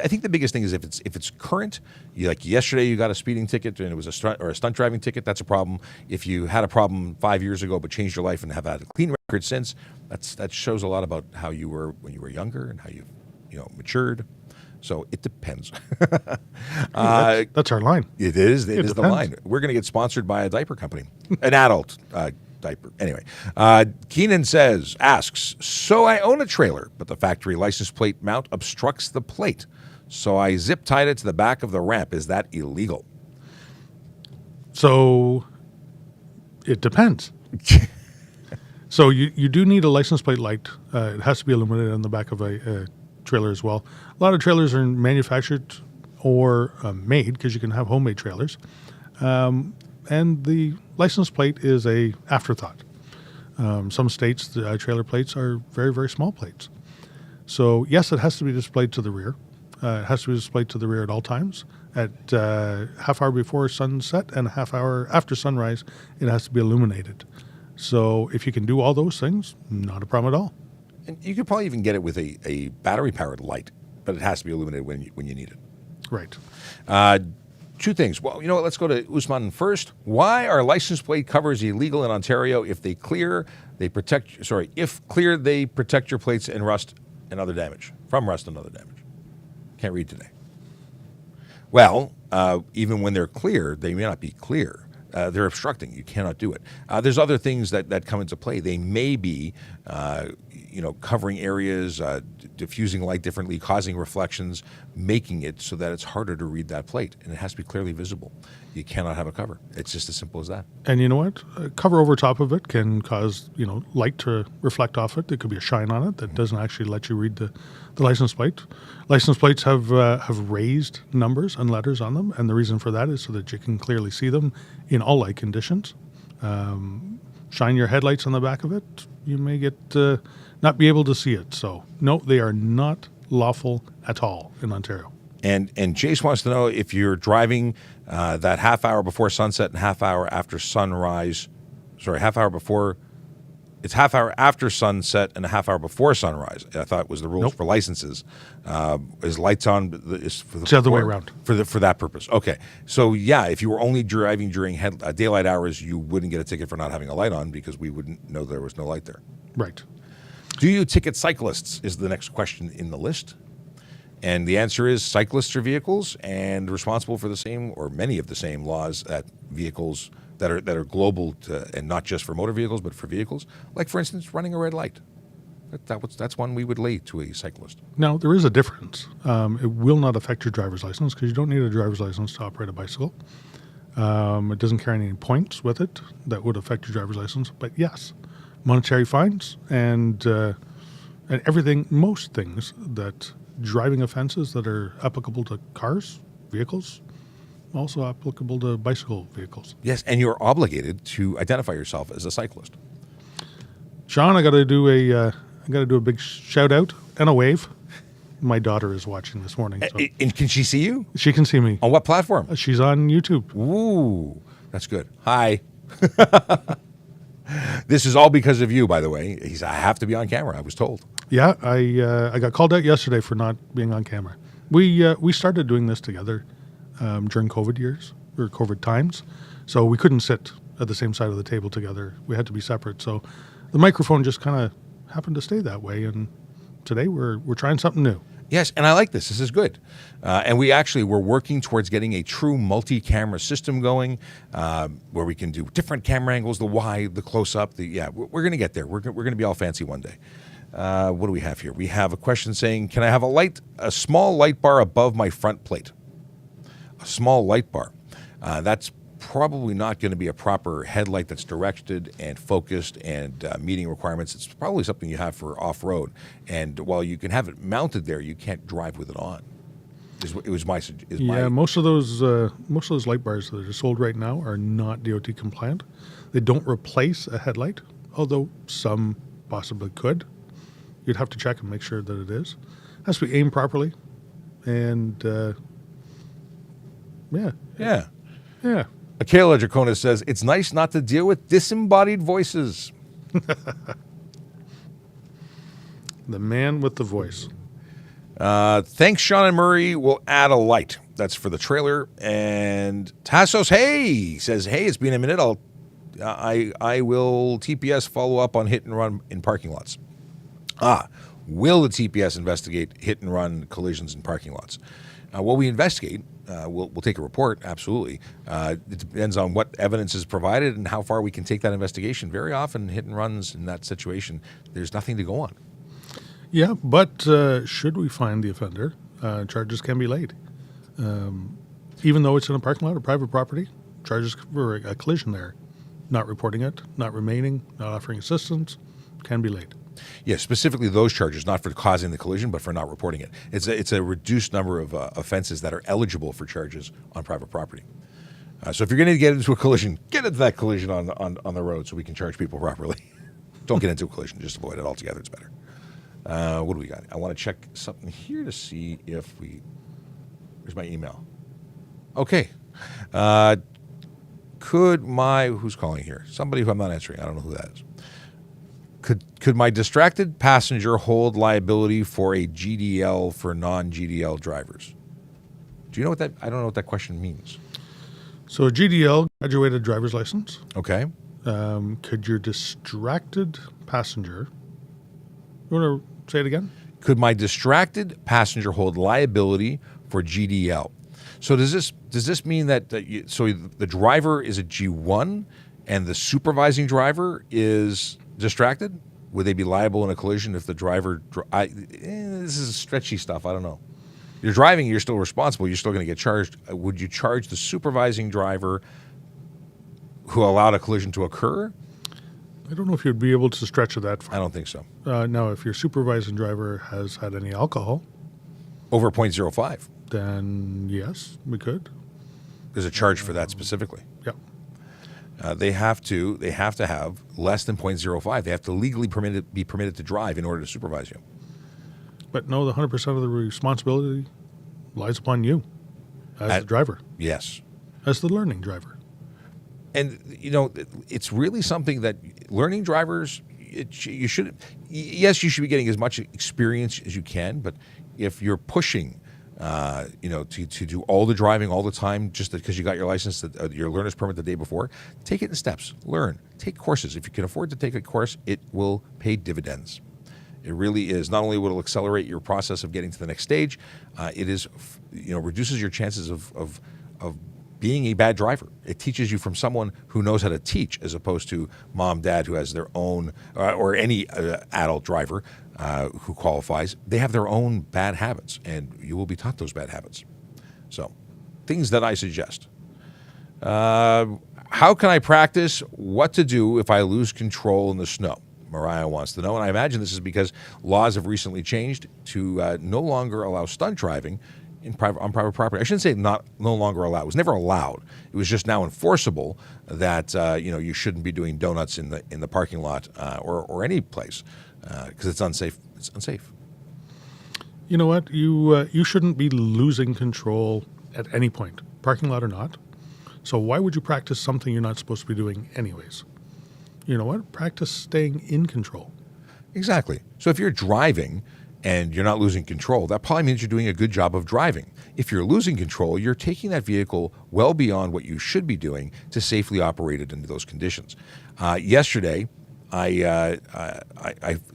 think the biggest thing is if it's current. Like yesterday, you got a speeding ticket and it was a stunt driving ticket. That's a problem. If you had a problem 5 years ago but changed your life and have had a clean record since, that shows a lot about how you were when you were younger and how you matured. So it depends. That's our line. It is the line. We're going to get sponsored by a diaper company, an adult diaper. Anyway, Keenan asks, so I own a trailer, but the factory license plate mount obstructs the plate. So I zip tied it to the back of the ramp. Is that illegal? So it depends. So you do need a license plate light. It has to be illuminated on the back of a trailer as well. A lot of trailers are manufactured or made, because you can have homemade trailers. And the license plate is a afterthought. Some states, the trailer plates are very, very small plates. So yes, it has to be displayed to the rear. It has to be displayed to the rear at all times. At half hour before sunset and a half hour after sunrise, it has to be illuminated. So if you can do all those things, not a problem at all. And you could probably even get it with a battery-powered light, but it has to be illuminated when you need it. Right. Two things. Well, you know what? Let's go to Usman first. Why are license plate covers illegal in Ontario? If they clear, they protect. Sorry, if clear, they protect your plates and rust and other damage from rust and other damage. Can't read today. Well, even when they're clear, they may not be clear. They're obstructing. You cannot do it. There's other things that come into play. They may be, covering areas, diffusing light differently, causing reflections, making it so that it's harder to read that plate, and it has to be clearly visible. You cannot have a cover. It's just as simple as that. And you know what? A cover over top of it can cause, light to reflect off it. There could be a shine on it that doesn't actually let you read the license plate. License plates have raised numbers and letters on them, and the reason for that is so that you can clearly see them in all light conditions. Shine your headlights on the back of it, you may get not be able to see it. So, no, they are not lawful at all in Ontario. And Jace wants to know if you're driving that half hour before sunset and half hour after sunrise. Sorry, half hour before. It's half hour after sunset and a half hour before sunrise. I thought it was the rules for licenses. Is lights on? Is for it's the other way around. For that purpose. Okay. So yeah, if you were only driving during daylight hours, you wouldn't get a ticket for not having a light on because we wouldn't know there was no light there. Right. Do you ticket cyclists? Is the next question in the list. And the answer is cyclists are vehicles and responsible for the same or many of the same laws that vehicles that are global and not just for motor vehicles but for vehicles. Like for instance, running a red light. That's one we would lay to a cyclist. Now there is a difference. It will not affect your driver's license because you don't need a driver's license to operate a bicycle. It doesn't carry any points with it that would affect your driver's license. But yes, monetary fines and everything, most things that driving offenses that are applicable to cars, vehicles, also applicable to bicycle vehicles. Yes, and you're obligated to identify yourself as a cyclist. Sean, I got to do a big shout out and a wave. My daughter is watching this morning. So. And can she see you? She can see me. On what platform? She's on YouTube. Ooh, that's good. Hi. This is all because of you, by the way. I have to be on camera, I was told. Yeah, I got called out yesterday for not being on camera. We started doing this together during COVID years or COVID times, so we couldn't sit at the same side of the table together. We had to be separate. So the microphone just kind of happened to stay that way, and today we're trying something new. Yes, and I like this. This is good. And we're working towards getting a true multi-camera system going where we can do different camera angles, the wide, the close-up. We're going to get there. We're going to be all fancy one day. What do we have here? We have a question saying, can I have a small light bar above my front plate? A small light bar. That's probably not going to be a proper headlight that's directed and focused and meeting requirements. It's probably something you have for off-road. And while you can have it mounted there, you can't drive with it on. Most of those light bars that are sold right now are not DOT compliant. They don't replace a headlight, although some possibly could. You'd have to check and make sure that it is. It has to be aimed properly. And, Yeah. Akela Dracona says, it's nice not to deal with disembodied voices. The man with the voice. Thanks, Sean and Murray. We'll add a light. That's for the trailer. And Tassos, says, it's been a minute. I will TPS follow up on hit and run in parking lots. Will the TPS investigate hit and run collisions in parking lots? We investigate. We'll take a report, absolutely. It depends on what evidence is provided and how far we can take that investigation. Very often, hit and runs in that situation, there's nothing to go on. Yeah, but should we find the offender, charges can be laid. Even though it's in a parking lot or private property, charges for a collision there, not reporting it, not remaining, not offering assistance, can be laid. Yeah, specifically those charges, not for causing the collision, but for not reporting it. It's a reduced number of offenses that are eligible for charges on private property. So if you're going to get into a collision, get into that collision on the road so we can charge people properly. Don't get into a collision, just avoid it altogether. It's better. What do we got? I want to check something here to see if where's my email? Okay. Who's calling here? Somebody who I'm not answering. I don't know who that is. Could my distracted passenger hold liability for a GDL for non-GDL drivers? Do you know what that? I don't know what that question means. So a GDL, graduated driver's license. Okay. Could your distracted passenger? You want to say it again? Could my distracted passenger hold liability for GDL? So does this mean that so the driver is a G1 and the supervising driver is distracted? Would they be liable in a collision if the driver? This is stretchy stuff. I don't know. You're driving, you're still responsible. You're still going to get charged. Would you charge the supervising driver who allowed a collision to occur? I don't know if you'd be able to stretch it that far. I don't think so. Now, if your supervising driver has had any alcohol over 0.05, then yes, we could. There's a charge for that specifically. Yeah. They have to have less than 0.05. They have to legally be permitted to drive in order to supervise you. But no, the 100% of the responsibility lies upon you as the driver. Yes. As the learning driver. And, it's really something that learning drivers, you should be getting as much experience as you can, but if you're pushing, to do all the driving all the time just because you got your license, your learner's permit the day before, take it in steps. Learn. Take courses. If you can afford to take a course, it will pay dividends. It really is. Not only will it accelerate your process of getting to the next stage, it is, reduces your chances of being a bad driver. It teaches you from someone who knows how to teach, as opposed to mom, dad, who has their own, or any adult driver who qualifies. They have their own bad habits, and you will be taught those bad habits. So, things that I suggest. How can I practice what to do if I lose control in the snow? Mariah wants to know, and I imagine this is because laws have recently changed to no longer allow stunt driving on private property. I shouldn't say no longer allowed. It was never allowed. It was just now enforceable that you shouldn't be doing donuts in the parking lot or any place because it's unsafe. It's unsafe. You know what? You shouldn't be losing control at any point, parking lot or not. So why would you practice something you're not supposed to be doing anyways? You know what? Practice staying in control. Exactly. So if you're driving and you're not losing control, that probably means you're doing a good job of driving. If you're losing control, you're taking that vehicle well beyond what you should be doing to safely operate it into those conditions. Yesterday, I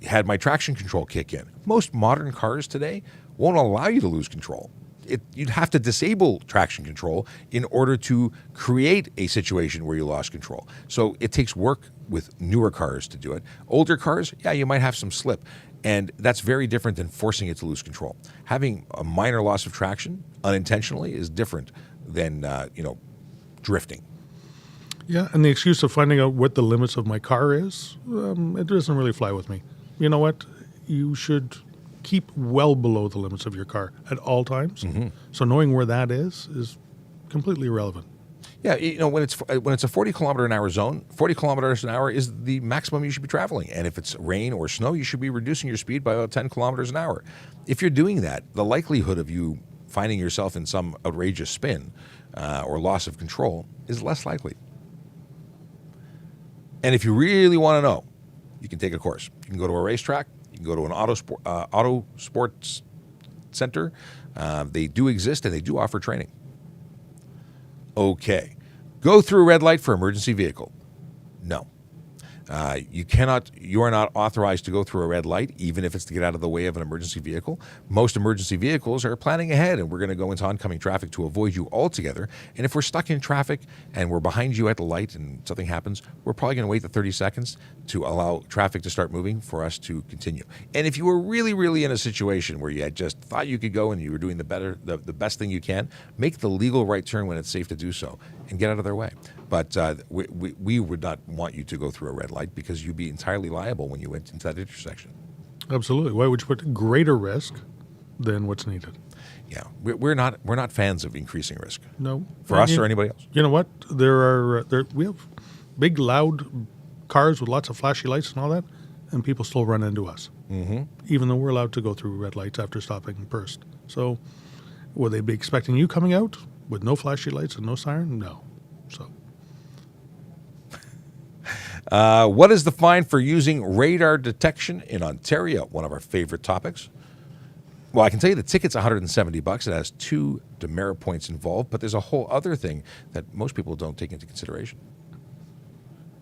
had my traction control kick in. Most modern cars today won't allow you to lose control. You'd have to disable traction control in order to create a situation where you lost control. So it takes work with newer cars to do it. Older cars, yeah, you might have some slip. And that's very different than forcing it to lose control. Having a minor loss of traction unintentionally is different than, drifting. Yeah, and the excuse of finding out what the limits of my car is, it doesn't really fly with me. You know what? You should keep well below the limits of your car at all times. Mm-hmm. So knowing where that is completely irrelevant. Yeah, when it's a 40 kilometer an hour zone, 40 kilometers an hour is the maximum you should be traveling. And if it's rain or snow, you should be reducing your speed by about 10 kilometers an hour. If you're doing that, the likelihood of you finding yourself in some outrageous spin or loss of control is less likely. And if you really want to know, you can take a course. You can go to a racetrack. You can go to an auto sports center. They do exist, and they do offer training. Okay. Go through a red light for emergency vehicle. No. You are not authorized to go through a red light, even if it's to get out of the way of an emergency vehicle. Most emergency vehicles are planning ahead, and we're going to go into oncoming traffic to avoid you altogether. And if we're stuck in traffic and we're behind you at the light and something happens, we're probably going to wait the 30 seconds to allow traffic to start moving for us to continue. And if you were really, really in a situation where you had just thought you could go and you were doing the best thing you can, make the legal right turn when it's safe to do so and get out of their way. But we would not want you to go through a red light because you'd be entirely liable when you went into that intersection. Absolutely. Why would you put greater risk than what's needed? Yeah, we're not fans of increasing risk. No, for us or anybody else. You know what? We have big, loud cars with lots of flashy lights and all that, and people still run into us, even though we're allowed to go through red lights after stopping first. So, would they be expecting you coming out with no flashy lights and no siren? No. So. What is the fine for using radar detection in Ontario? One of our favorite topics. Well, I can tell you the ticket's $170. It has 2 demerit points involved, but there's a whole other thing that most people don't take into consideration.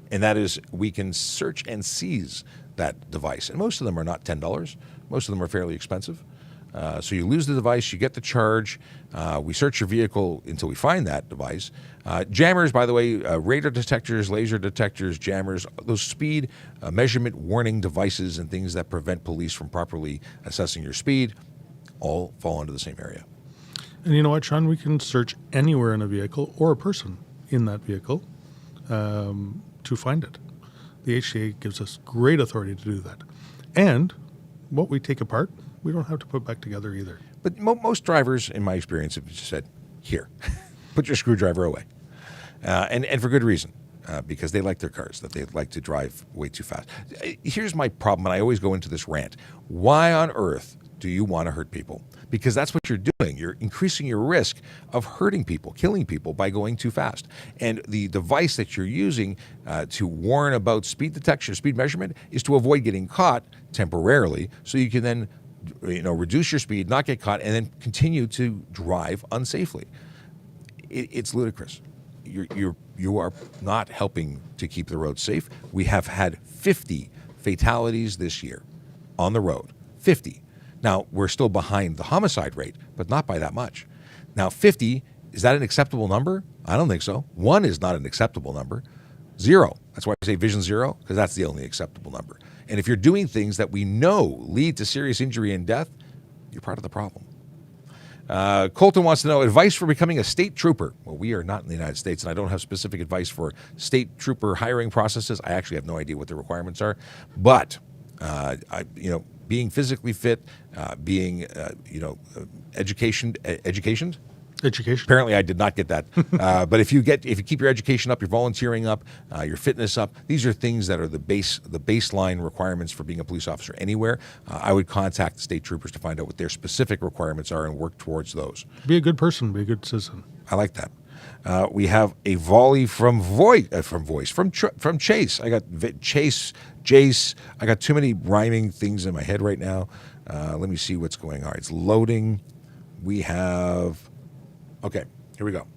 And that is we can search and seize that device. And most of them are not $10. Most of them are fairly expensive. So you lose the device, you get the charge. We search your vehicle until we find that device. Jammers, by the way, radar detectors, laser detectors, jammers, those speed measurement warning devices and things that prevent police from properly assessing your speed all fall into the same area. And you know what, Sean? We can search anywhere in a vehicle or a person in that vehicle to find it. The HCA gives us great authority to do that. And what we take apart, we don't have to put back together either. But most drivers, in my experience, have just said, here, put your screwdriver away. And for good reason, because they like their cars, that they like to drive way too fast. Here's my problem, and I always go into this rant. Why on earth do you want to hurt people? Because that's what you're doing. You're increasing your risk of hurting people, killing people by going too fast. And the device that you're using to warn about speed detection, speed measurement, is to avoid getting caught temporarily, so you can then reduce your speed, not get caught, and then continue to drive unsafely. It's ludicrous. You are not helping to keep the road safe. We have had 50 fatalities this year on the road. 50. Now, we're still behind the homicide rate, but not by that much. Now, 50, is that an acceptable number? I don't think so. 1 is not an acceptable number. 0, that's why I say vision 0, because that's the only acceptable number. And if you're doing things that we know lead to serious injury and death, you're part of the problem. Colton wants to know advice for becoming a state trooper. Well, we are not in the United States, and I don't have specific advice for state trooper hiring processes. I actually have no idea what the requirements are. But, being physically fit, being, education. Apparently, I did not get that. But if you keep your education up, your volunteering up, your fitness up, these are things that are the baseline requirements for being a police officer anywhere. I would contact the state troopers to find out what their specific requirements are and work towards those. Be a good person. Be a good citizen. I like that. We have a volley from Chase. I got Chase, Jace. I got too many rhyming things in my head right now. Let me see what's going on. It's loading. We have. Okay, here we go.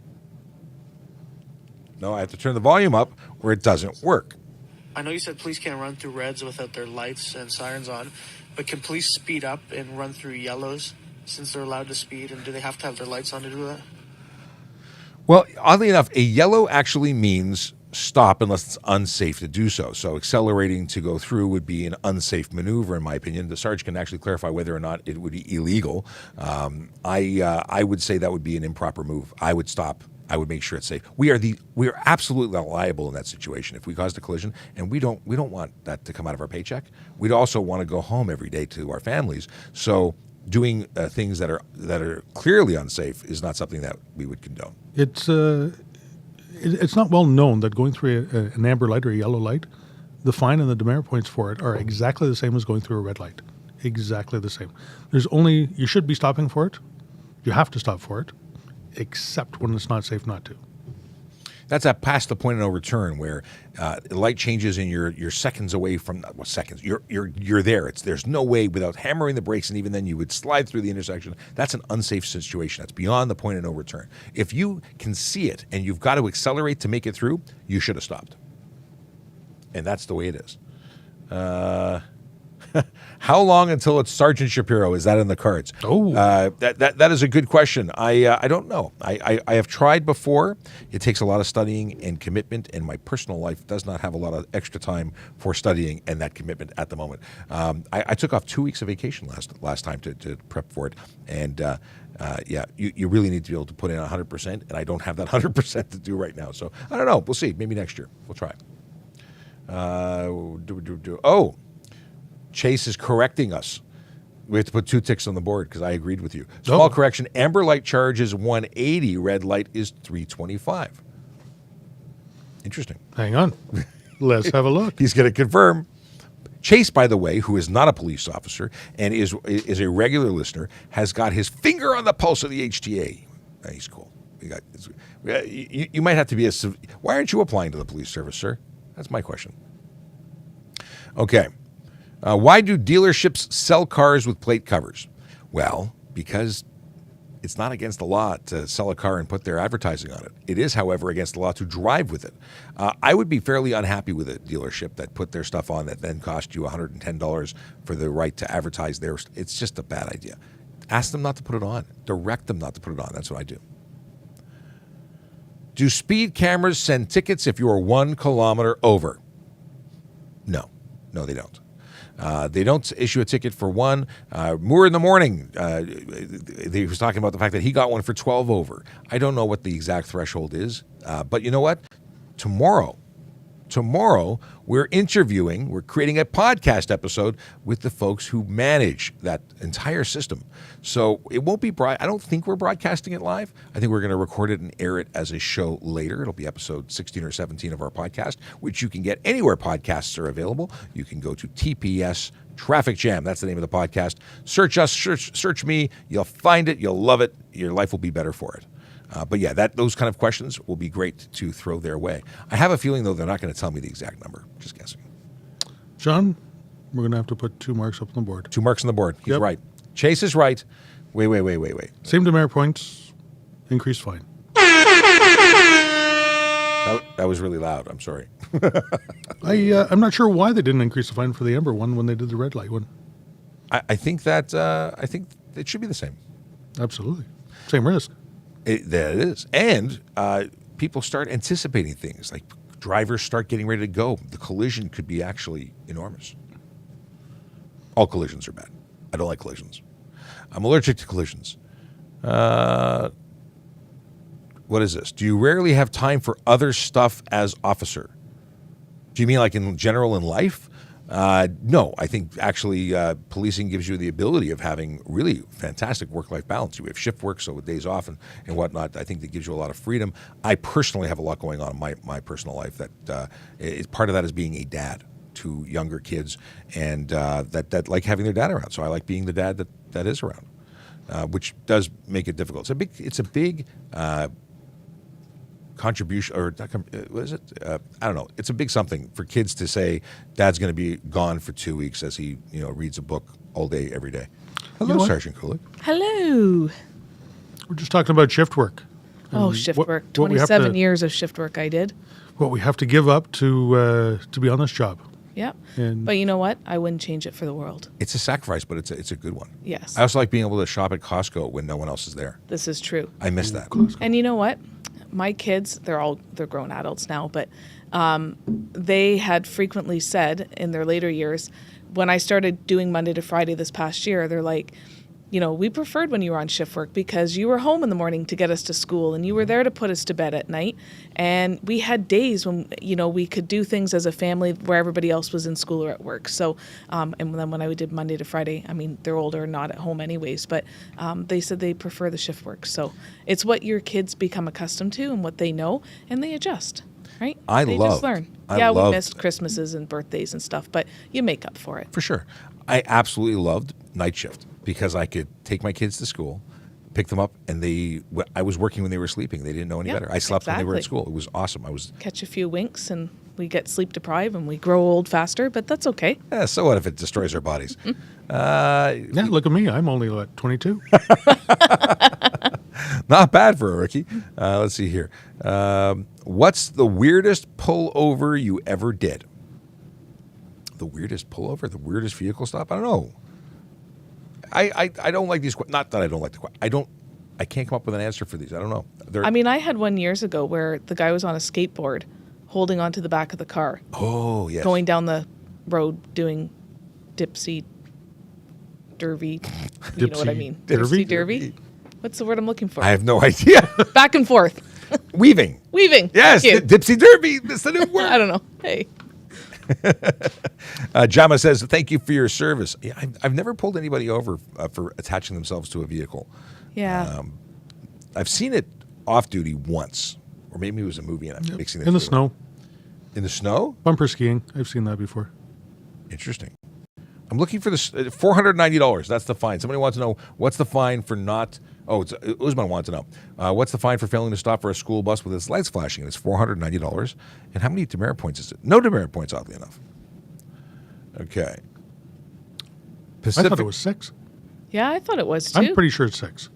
No, I have to turn the volume up or it doesn't work. I know you said police can't run through reds without their lights and sirens on, but can police speed up and run through yellows since they're allowed to speed, and do they have to have their lights on to do that? Well, oddly enough, a yellow actually means stop unless it's unsafe to do so. So accelerating to go through would be an unsafe maneuver, in my opinion. The sergeant can actually clarify whether or not it would be illegal. I would say that would be an improper move. I would stop. I would make sure it's safe. We are absolutely liable in that situation if we caused a collision, and we don't want that to come out of our paycheck. We'd also want to go home every day to our families. So doing things that are clearly unsafe is not something that we would condone. It's not well known that going through an amber light or a yellow light, the fine and the demerit points for it are exactly the same as going through a red light. Exactly the same. You should be stopping for it. You have to stop for it, except when it's not safe not to. That's past the point of no return where the light changes and you're seconds away from seconds. You're there. There's no way without hammering the brakes, and even then you would slide through the intersection. That's an unsafe situation. That's beyond the point of no return. If you can see it and you've got to accelerate to make it through, you should have stopped. And that's the way it is. How long until it's Sergeant Shapiro? Is that in the cards? That is a good question. I don't know. I have tried before. It takes a lot of studying and commitment, and my personal life does not have a lot of extra time for studying and that commitment at the moment. I took off 2 weeks of vacation last time to prep for it, and you really need to be able to put in 100%, and I don't have that 100% to do right now. So I don't know. We'll see. Maybe next year. We'll try. Chase is correcting us. We have to put 2 ticks on the board because I agreed with you. Small correction. Amber light charge is 180. Red light is 325. Interesting. Hang on. Let's have a look. He's going to confirm. Chase, by the way, who is not a police officer and is a regular listener, has got his finger on the pulse of the HTA. He's cool. You might have to be why aren't you applying to the police service, sir? That's my question. Okay. Why do dealerships sell cars with plate covers? Well, because it's not against the law to sell a car and put their advertising on it. It is, however, against the law to drive with it. I would be fairly unhappy with a dealership that put their stuff on that then cost you $110 for the right to advertise their. It's just a bad idea. Ask them not to put it on. Direct them not to put it on. That's what I do. Do speed cameras send tickets if you are 1 kilometer over? No, they don't. They don't issue a ticket for one. Moore in the morning, he was talking about the fact that he got one for 12 over. I don't know what the exact threshold is, but you know what? Tomorrow, we're creating a podcast episode with the folks who manage that entire system. So it won't be I don't think we're broadcasting it live. I think we're going to record it and air it as a show later. It'll be episode 16 or 17 of our podcast, which you can get anywhere podcasts are available. You can go to TPS Traffic Jam. That's the name of the podcast. Search us, search me. You'll find it. You'll love it. Your life will be better for it. But yeah, those kind of questions will be great to throw their way. I have a feeling, though, they're not going to tell me the exact number. Just guessing. John, we're going to have to put 2 marks up on the board. 2 marks on the board. He's right. Chase is right. Wait. Same demerit points, increased fine. That was really loud. I'm sorry. I'm not sure why they didn't increase the fine for the amber one when they did the red light one. I think it should be the same. Absolutely. Same risk. That it is. And people start anticipating things. Like drivers start getting ready to go. The collision could be actually enormous. All collisions are bad. I don't like collisions. I'm allergic to collisions. What is this? Do you rarely have time for other stuff as officer? Do you mean like in general in life? No, I think actually policing gives you the ability of having really fantastic work-life balance. You have shift work, so with days off and whatnot, I think that gives you a lot of freedom. I personally have a lot going on in my personal life that part of that is being a dad to younger kids and that like having their dad around. So I like being the dad that is around, which does make it difficult. It's a big contribution, or what is it? I don't know. It's a big something for kids to say, Dad's going to be gone for 2 weeks as he, reads a book all day, every day. Hello, Sergeant Kulik. Hello. We're just talking about shift work. Shift work. 27 years of shift work I did. What we have to give up to be on this job. Yep. But you know what? I wouldn't change it for the world. It's a sacrifice, but it's a good one. Yes. I also like being able to shop at Costco when no one else is there. This is true. I miss that. And you know what? My kids, they're grown adults now, but they had frequently said in their later years, when I started doing Monday to Friday this past year, they're like, we preferred when you were on shift work because you were home in the morning to get us to school and you were there to put us to bed at night. And we had days when, we could do things as a family where everybody else was in school or at work. So, and then when I did Monday to Friday, I mean, they're older, not at home anyways, but they said they prefer the shift work. So it's what your kids become accustomed to and what they know, and they adjust, right? They just learn. We missed Christmases and birthdays and stuff, but you make up for it. For sure. I absolutely loved night shift because I could take my kids to school, pick them up, and I was working when they were sleeping. They didn't know any better. I slept when they were at school. It was awesome. Catch a few winks and we get sleep deprived and we grow old faster, but that's okay. Yeah, so what if it destroys our bodies? Look at me. I'm only 22. Not bad for a rookie. Let's see here. What's the weirdest pullover you ever did? The weirdest pullover? The weirdest vehicle stop? I don't know. I don't like these. Not that I don't like the question. I can't come up with an answer for these. I don't know. I had one years ago where the guy was on a skateboard holding onto the back of the car. Oh, yes. Going down the road doing dipsy derby. You know what I mean? Dipsy derby? What's the word I'm looking for? I have no idea. Back and forth. Weaving. Yes, dipsy derby. That's the new word. I don't know. Hey. Jama says, thank you for your service. Yeah, I've never pulled anybody over for attaching themselves to a vehicle. Yeah. I've seen it off duty once, or maybe it was a movie and I'm mixing it in the snow. In the snow? Bumper skiing. I've seen that before. Interesting. I'm looking for this $490. That's the fine. Somebody wants to know what's the fine for not Oh, Usman wants to know, what's the fine for failing to stop for a school bus with its lights flashing? It's $490. And how many demerit points is it? No demerit points, oddly enough. Okay. I thought it was 6. Yeah, I thought it was too. I'm pretty sure it's 6.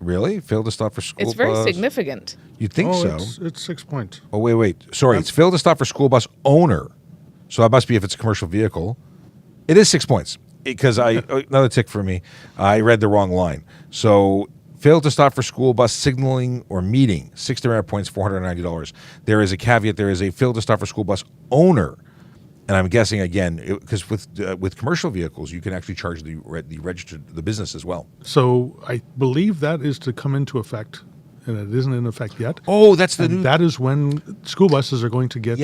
Really? Failed to stop for school bus? It's very significant. You'd think so. It's 6 points. Oh, wait. Sorry, it's failed to stop for school bus owner. So that must be if it's a commercial vehicle. It is 6 points. Because another tick for me, I read the wrong line. So failed to stop for school bus signaling or meeting, 6 demerit points, $490. There is a caveat. There is a failed to stop for school bus owner. And I'm guessing again, because with commercial vehicles, you can actually charge the business as well. So I believe that is to come into effect, and it isn't in effect yet. Oh, that's the new. That is when school buses are going to get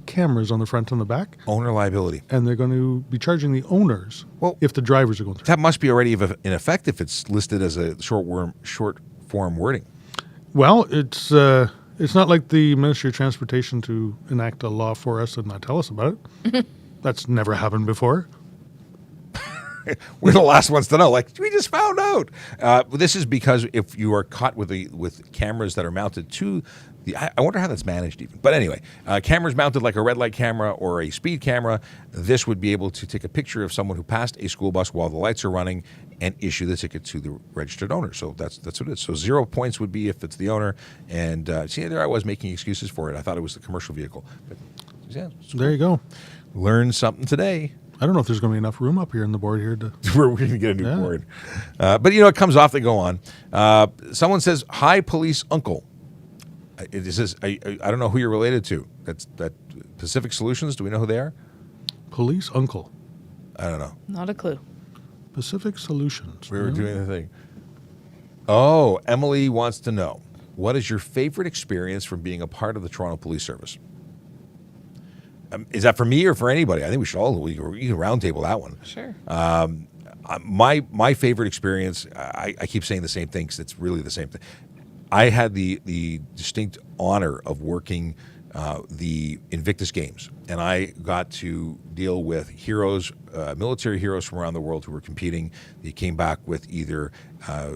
cameras on the front and the back, owner liability, and they're going to be charging the owners if the drivers are going through. That must be already in effect if it's listed as a short form wording. Well, it's not like the Ministry of Transportation to enact a law for us and not tell us about it. That's never happened before. We're the last ones to know. Like, we just found out. This is because if you are caught with cameras that are mounted to the, I wonder how that's managed even. But anyway, cameras mounted like a red light camera or a speed camera, this would be able to take a picture of someone who passed a school bus while the lights are running and issue the ticket to the registered owner. So that's what it is. So 0 points would be if it's the owner. And see, there I was making excuses for it. I thought it was the commercial vehicle. But yeah, there you go. Learn something today. I don't know if there's going to be enough room up here in the board here to. We're going to get a new board. But it comes off, they go on. Someone says, "Hi, police uncle." It says, I don't know who you're related to. That Pacific Solutions. Do we know who they are? Police uncle. I don't know. Not a clue. Pacific Solutions. We were doing the thing. Oh, Emily wants to know, what is your favorite experience from being a part of the Toronto Police Service? Is that for me or for anybody? I think we should all you can roundtable that one. Sure. My favorite experience, I keep saying the same thing because it's really the same thing. I had the distinct honor of working the Invictus Games, and I got to deal with heroes, military heroes from around the world who were competing. They came back with either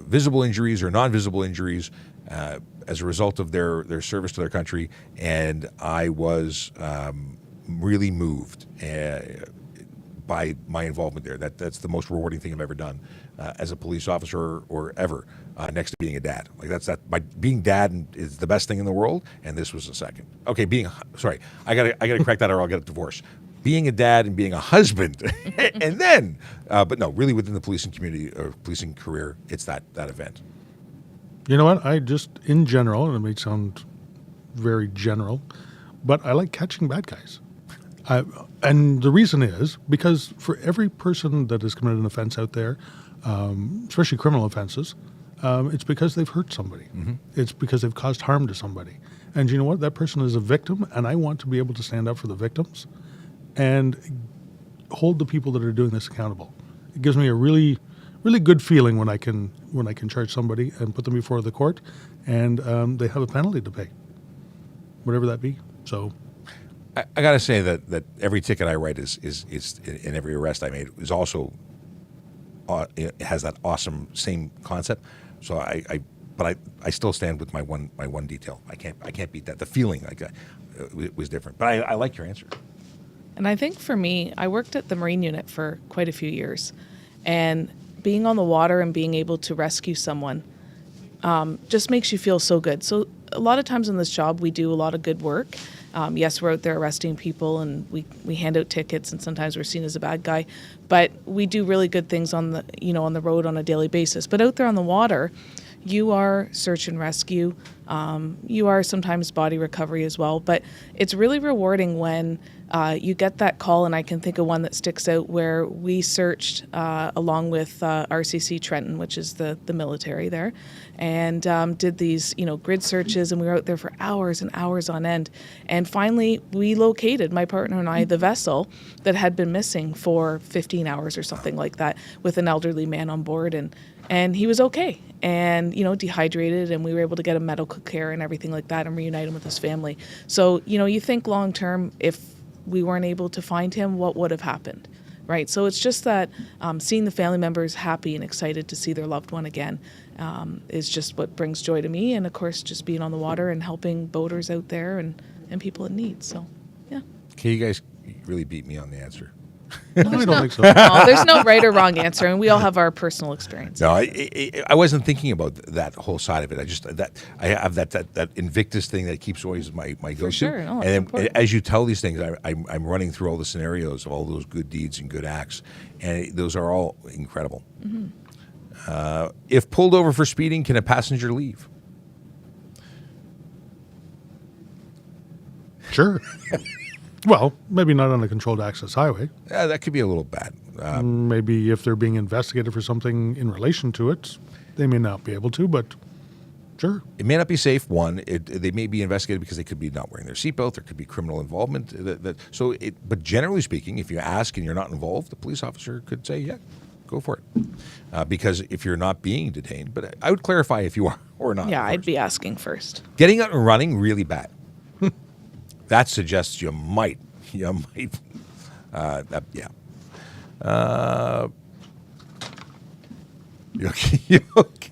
visible injuries or non-visible injuries as a result of their service to their country, and I was really moved by my involvement there. That's the most rewarding thing I've ever done as a police officer or ever, next to being a dad. Being dad is the best thing in the world, and this was the second. Okay, I gotta correct that or I'll get a divorce. Being a dad and being a husband, and then, but no, really within the policing community or policing career, it's that event. You know what? I just, in general, and it may sound very general, but I like catching bad guys. And the reason is because for every person that has committed an offense out there, especially criminal offenses, it's because they've hurt somebody. Mm-hmm. It's because they've caused harm to somebody. And you know what? That person is a victim, and I want to be able to stand up for the victims and hold the people that are doing this accountable. It gives me a really, really good feeling when I can charge somebody and put them before the court, and they have a penalty to pay, whatever that be. So. I got to say that every ticket I write is and every arrest I made is also it has that awesome same concept. So I still stand with my one detail. I can't beat that. The feeling like that it was different. But I like your answer. And I think for me, I worked at the Marine unit for quite a few years, and being on the water and being able to rescue someone just makes you feel so good. So a lot of times in this job, we do a lot of good work. Yes, we're out there arresting people and we hand out tickets, and sometimes we're seen as a bad guy, but we do really good things on the road on a daily basis. But out there on the water, you are search and rescue. You are sometimes body recovery as well. But it's really rewarding when you get that call, and I can think of one that sticks out where we searched along with RCC Trenton, which is the military there, and did these grid searches, and we were out there for hours and hours on end. And finally, we located, my partner and I, the vessel that had been missing for 15 hours or something like that, with an elderly man on board, and he was okay, and dehydrated, and we were able to get him medical care and everything like that and reunite him with his family. So you think long term, if we weren't able to find him, what would have happened? right? So it's just that seeing the family members happy and excited to see their loved one again is just what brings joy to me. And of course, just being on the water and helping boaters out there and people in need. So, yeah. Okay, you guys really beat me on the answer. No, I don't think so. No, there's no right or wrong answer, and we all have our personal experience. No, I wasn't thinking about that whole side of it. I have that Invictus thing that keeps always my go-to. Sure, no, and then as you tell these things, I'm running through all the scenarios of all those good deeds and good acts, and those are all incredible. Mm-hmm. If pulled over for speeding, can a passenger leave? Sure. Well, maybe not on a controlled access highway. Yeah, that could be a little bad. Maybe if they're being investigated for something in relation to it, they may not be able to, but sure. It may not be safe. One, they may be investigated because they could be not wearing their seatbelt. There could be criminal involvement. But generally speaking, if you ask and you're not involved, the police officer could say, yeah, go for it. Because if you're not being detained, but I would clarify if you are or not. Yeah, I'd be asking first. Getting out and running, really bad. That suggests you might. Yeah. You okay?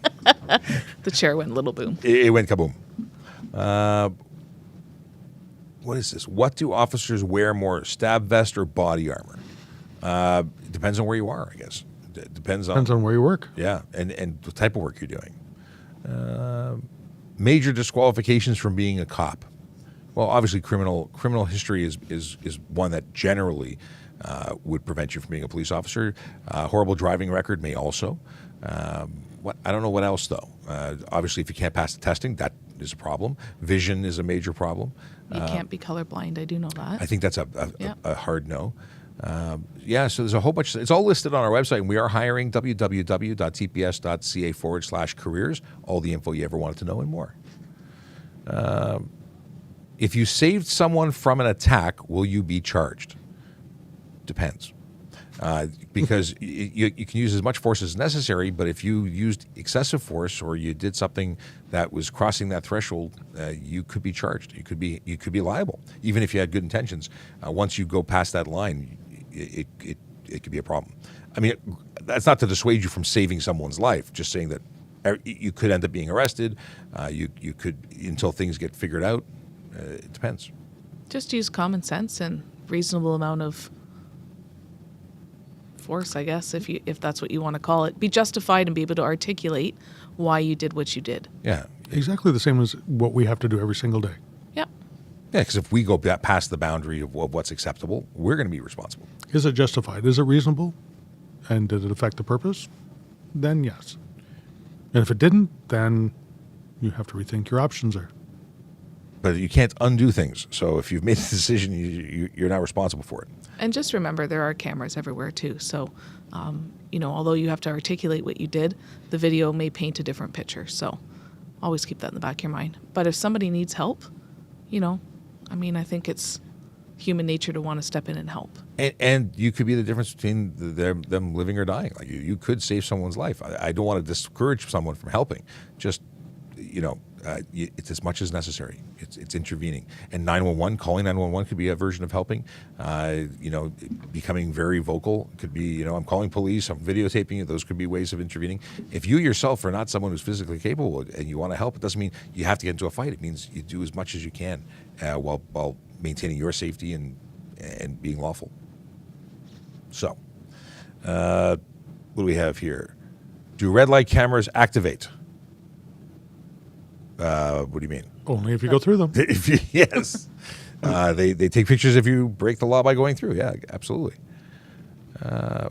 The chair went little boom. It went kaboom. What is this? What do officers wear more, stab vest or body armor? Depends on where you are, I guess. Depends on where you work. Yeah, and the type of work you're doing. Major disqualifications from being a cop. Well, obviously, criminal history is one that generally would prevent you from being a police officer. Horrible driving record may also. I don't know what else though. Obviously, if you can't pass the testing, that is a problem. Vision is a major problem. You can't be colorblind. I do know that. I think that's a hard no. So there's a whole bunch. It's all listed on our website, and we are hiring www.tps.ca/careers. All the info you ever wanted to know and more. If you saved someone from an attack, will you be charged? Depends. Because you can use as much force as necessary, but if you used excessive force or you did something that was crossing that threshold, you could be charged. You could be liable, even if you had good intentions. Once you go past that line, it could be a problem. I mean, that's not to dissuade you from saving someone's life. Just saying that you could end up being arrested. You could, until things get figured out. It depends. Just use common sense and reasonable amount of force, I guess, if that's what you want to call it. Be justified and be able to articulate why you did what you did. Yeah. Exactly the same as what we have to do every single day. Yep. Yeah, because if we go past the boundary of what's acceptable, we're going to be responsible. Is it justified? Is it reasonable? And did it affect the purpose? Then yes. And if it didn't, then you have to rethink your options there. But you can't undo things. So if you've made a decision, you're not responsible for it. And just remember, there are cameras everywhere too. So, although you have to articulate what you did, the video may paint a different picture. So always keep that in the back of your mind. But if somebody needs help, I think it's human nature to want to step in and help. And you could be the difference between them living or dying. Like you could save someone's life. I don't want to discourage someone from helping. Just, it's as much as necessary. It's intervening. And 911, calling 911 could be a version of helping. Becoming very vocal could be, I'm calling police, I'm videotaping it. Those could be ways of intervening. If you yourself are not someone who's physically capable and you want to help, it doesn't mean you have to get into a fight. It means you do as much as you can while maintaining your safety and being lawful. So, what do we have here? Do red light cameras activate? What do you mean? Only if you go through them. Yes. They take pictures if you break the law by going through. Yeah, absolutely.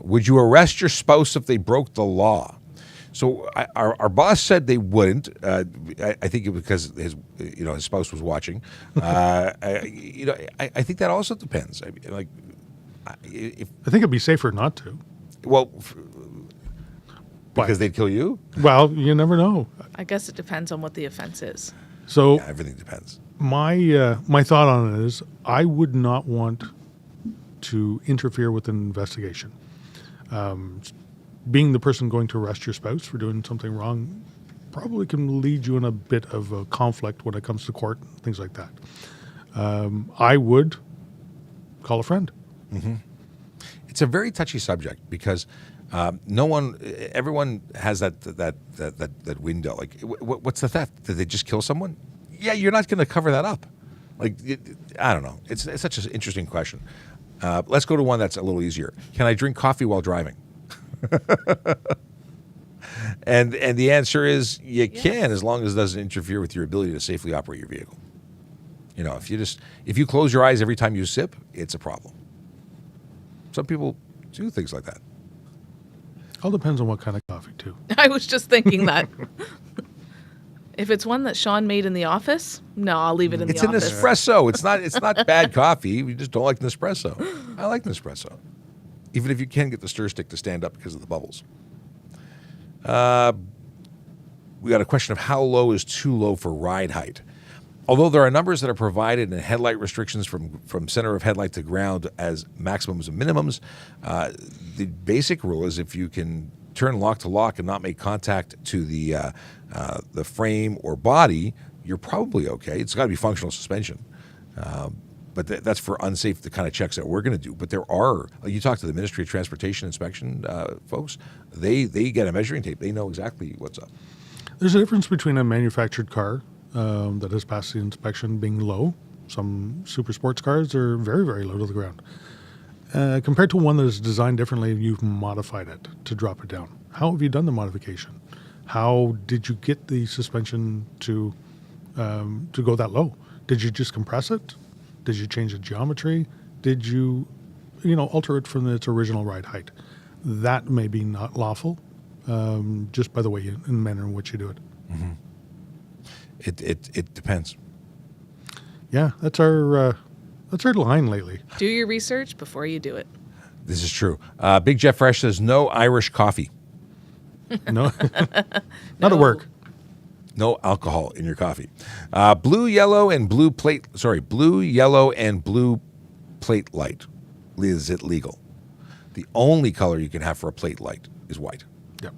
Would you arrest your spouse if they broke the law? So our boss said they wouldn't. I think it was because his spouse was watching. I think that also depends. I think it'd be safer not to. Well, because they'd kill you? Well, you never know. I guess it depends on what the offense is. So everything depends. My thought on it is I would not want to interfere with an investigation. Being the person going to arrest your spouse for doing something wrong probably can lead you in a bit of a conflict when it comes to court, things like that. I would call a friend. Mm-hmm. It's a very touchy subject because everyone has that window. Like, what's the theft? Did they just kill someone? Yeah, you're not going to cover that up. Like, I don't know. It's such an interesting question. Let's go to one that's a little easier. Can I drink coffee while driving? and the answer is you can, as long as it doesn't interfere with your ability to safely operate your vehicle. You know, if you close your eyes every time you sip, it's a problem. Some people do things like that. All depends on what kind of coffee, too. I was just thinking that. If it's one that Sean made in the office, no, I'll leave it in the office. It's an espresso. It's not bad coffee. We just don't like Nespresso. I like Nespresso. Even if you can get the stir stick to stand up because of the bubbles. We got a question of how low is too low for ride height. Although there are numbers that are provided in headlight restrictions from center of headlight to ground as maximums and minimums, the basic rule is if you can turn lock to lock and not make contact to the frame or body, you're probably okay. It's got to be functional suspension. But that's for unsafe, the kind of checks that we're going to do. But there are, you talk to the Ministry of Transportation Inspection folks, they get a measuring tape. They know exactly what's up. There's a difference between a manufactured car that has passed the inspection being low. Some super sports cars are very, very low to the ground. Compared to one that is designed differently and you've modified it to drop it down. How have you done the modification? How did you get the suspension to go that low? Did you just compress it? Did you change the geometry? Did you alter it from its original ride height? That may be not lawful, just by the way and manner in which you do it. Mm-hmm. It depends. Yeah, that's our line lately. Do your research before you do it. This is true. Big Jeff Fresh says no Irish coffee. No, not at work. No alcohol in your coffee. Blue, yellow, and blue plate. Sorry, blue, yellow, and blue plate light. Is it legal? The only color you can have for a plate light is white. Yep.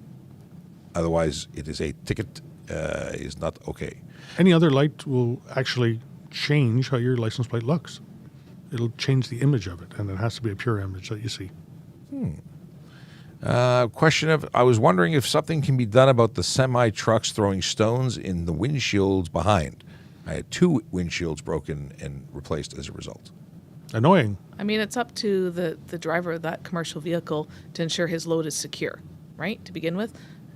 Otherwise, it is a ticket. Is not okay. Any other light will actually change how your license plate looks. It'll change the image of it, and it has to be a pure image that you see. Question of, I was wondering if something can be done about the semi-trucks throwing stones in the windshields behind. I had 2 windshields broken and replaced as a result. Annoying. I mean, it's up to the driver of that commercial vehicle to ensure his load is secure, right, to begin with.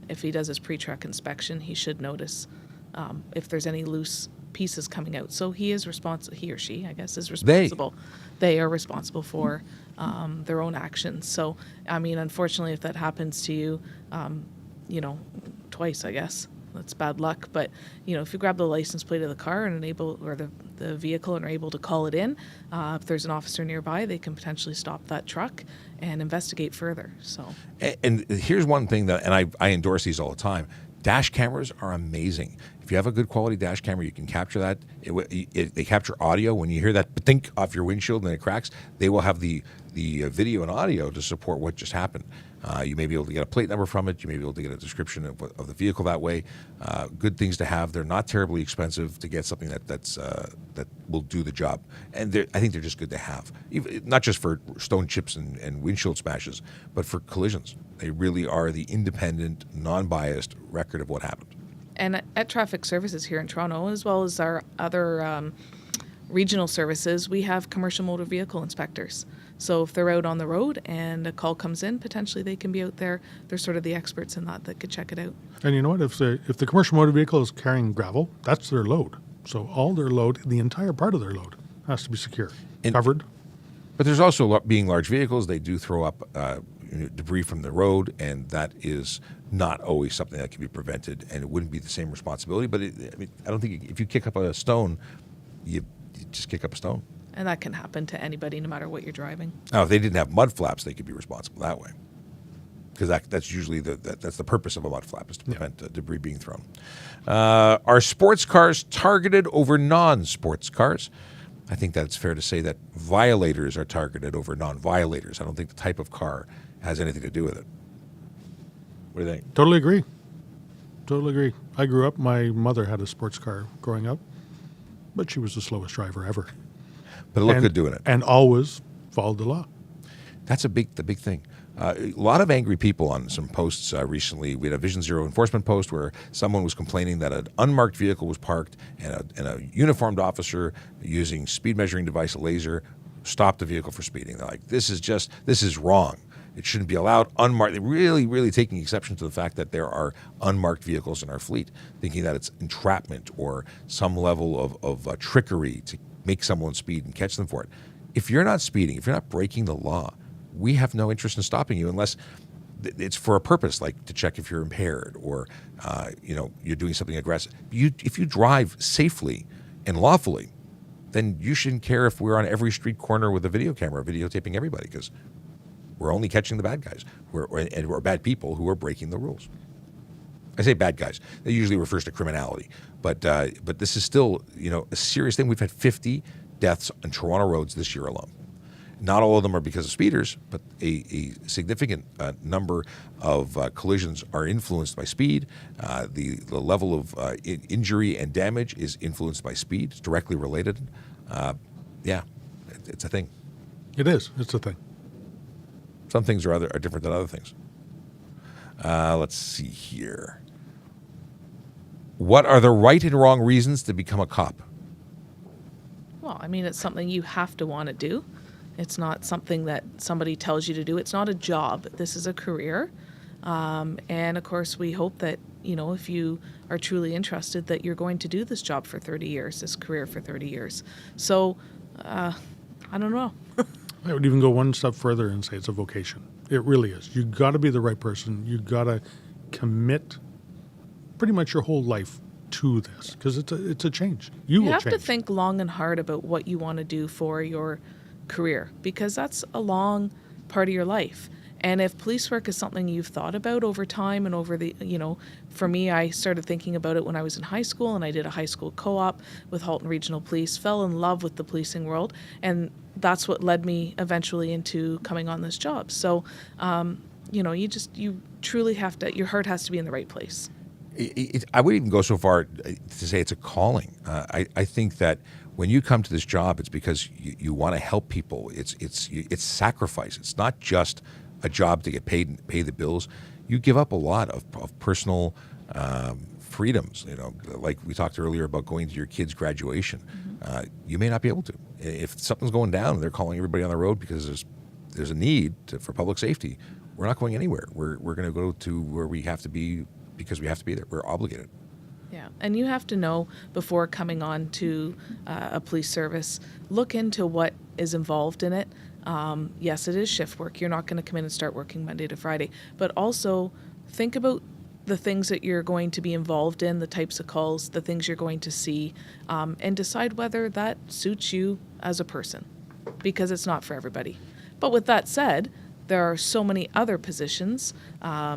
If he does his pre-truck inspection, he should notice if there's any loose pieces coming out. So he is responsible. He or she, I guess, is responsible. They are responsible for their own actions. So, I mean, unfortunately, if that happens to you, twice, I guess that's bad luck. But if you grab the license plate of the car and the vehicle and are able to call it in, if there's an officer nearby, they can potentially stop that truck and investigate further. So, and here's one thing that, and I endorse these all the time. Dash cameras are amazing. If you have a good quality dash camera, you can capture that. They capture audio. When you hear that ptink off your windshield and it cracks, they will have the video and audio to support what just happened. You may be able to get a plate number from it. You may be able to get a description of the vehicle that way. Good things to have. They're not terribly expensive to get something that will do the job. And I think they're just good to have, not just for stone chips and windshield smashes, but for collisions. They really are the independent, non-biased record of what happened. And at Traffic Services here in Toronto, as well as our other regional services, we have commercial motor vehicle inspectors. So if they're out on the road and a call comes in, potentially they can be out there. They're sort of the experts in that could check it out. And you know what? If the commercial motor vehicle is carrying gravel, that's their load. So all their load, the entire part of their load, has to be secure, covered. But there's also, being large vehicles, they do throw up debris from the road, and that is not always something that can be prevented, and it wouldn't be the same responsibility. But I don't think if you kick up a stone, you just kick up a stone. And that can happen to anybody, no matter what you're driving. Now, if they didn't have mud flaps, they could be responsible that way, because that's usually that's the purpose of a mud flap, is to prevent debris being thrown. Are sports cars targeted over non-sports cars? I think that's fair to say that violators are targeted over non-violators. I don't think the type of car has anything to do with it. What do you think? Totally agree. I grew up, my mother had a sports car growing up, but she was the slowest driver ever. But it looked good doing it. And always followed the law. That's the big thing. A lot of angry people on some posts recently. We had a Vision Zero enforcement post where someone was complaining that an unmarked vehicle was parked and a uniformed officer using speed measuring device, a laser, stopped the vehicle for speeding. They're like, this is wrong. It shouldn't be allowed unmarked. They're really taking exception to the fact that there are unmarked vehicles in our fleet, thinking that it's entrapment or some level of trickery to make someone speed and catch them for it. If you're not speeding, if you're not breaking the law, we have no interest in stopping you unless it's for a purpose, like to check if you're impaired or you're doing something aggressive. If you drive safely and lawfully, then you shouldn't care if we're on every street corner with a video camera videotaping everybody, because we're only catching the bad guys or bad people who are breaking the rules. I say bad guys. That usually refers to criminality, but this is still a serious thing. We've had 50 deaths on Toronto roads this year alone. Not all of them are because of speeders, but a significant number of collisions are influenced by speed. The level of injury and damage is influenced by speed. It's directly related. It's a thing. It is. It's a thing. Some things are different than other things. Let's see here. What are the right and wrong reasons to become a cop? Well, I mean, it's something you have to want to do. It's not something that somebody tells you to do. It's not a job. This is a career. And of course, we hope that, if you are truly interested, that you're going to do this job for 30 years, this career for 30 years. So, I don't know. I would even go one step further and say it's a vocation. It really is. You got to be the right person. You got to commit pretty much your whole life to this, because it's a change. You will have change. to think long and hard about what you want to do for your career, because that's a long part of your life. And if police work is something you've thought about over time and over the, for me, I started thinking about it when I was in high school, and I did a high school co-op with Halton Regional Police, fell in love with the policing world, and that's what led me eventually into coming on this job. So, you truly have to, your heart has to be in the right place. I would even go so far to say it's a calling. I think that when you come to this job, it's because you want to help people. It's sacrifice. It's not just a job to get paid and pay the bills. You give up a lot of personal freedoms. Like we talked earlier about going to your kid's graduation. Mm-hmm. You may not be able to. If something's going down and they're calling everybody on the road because there's a need for public safety, we're not going anywhere. We're going to go to where we have to be because we have to be there. We're obligated. Yeah, and you have to know before coming on to a police service, look into what is involved in it. Yes, it is shift work. You're not going to come in and start working Monday to Friday, but also think about the things that you're going to be involved in, the types of calls, the things you're going to see, and decide whether that suits you as a person, because it's not for everybody. But with that said, there are so many other positions,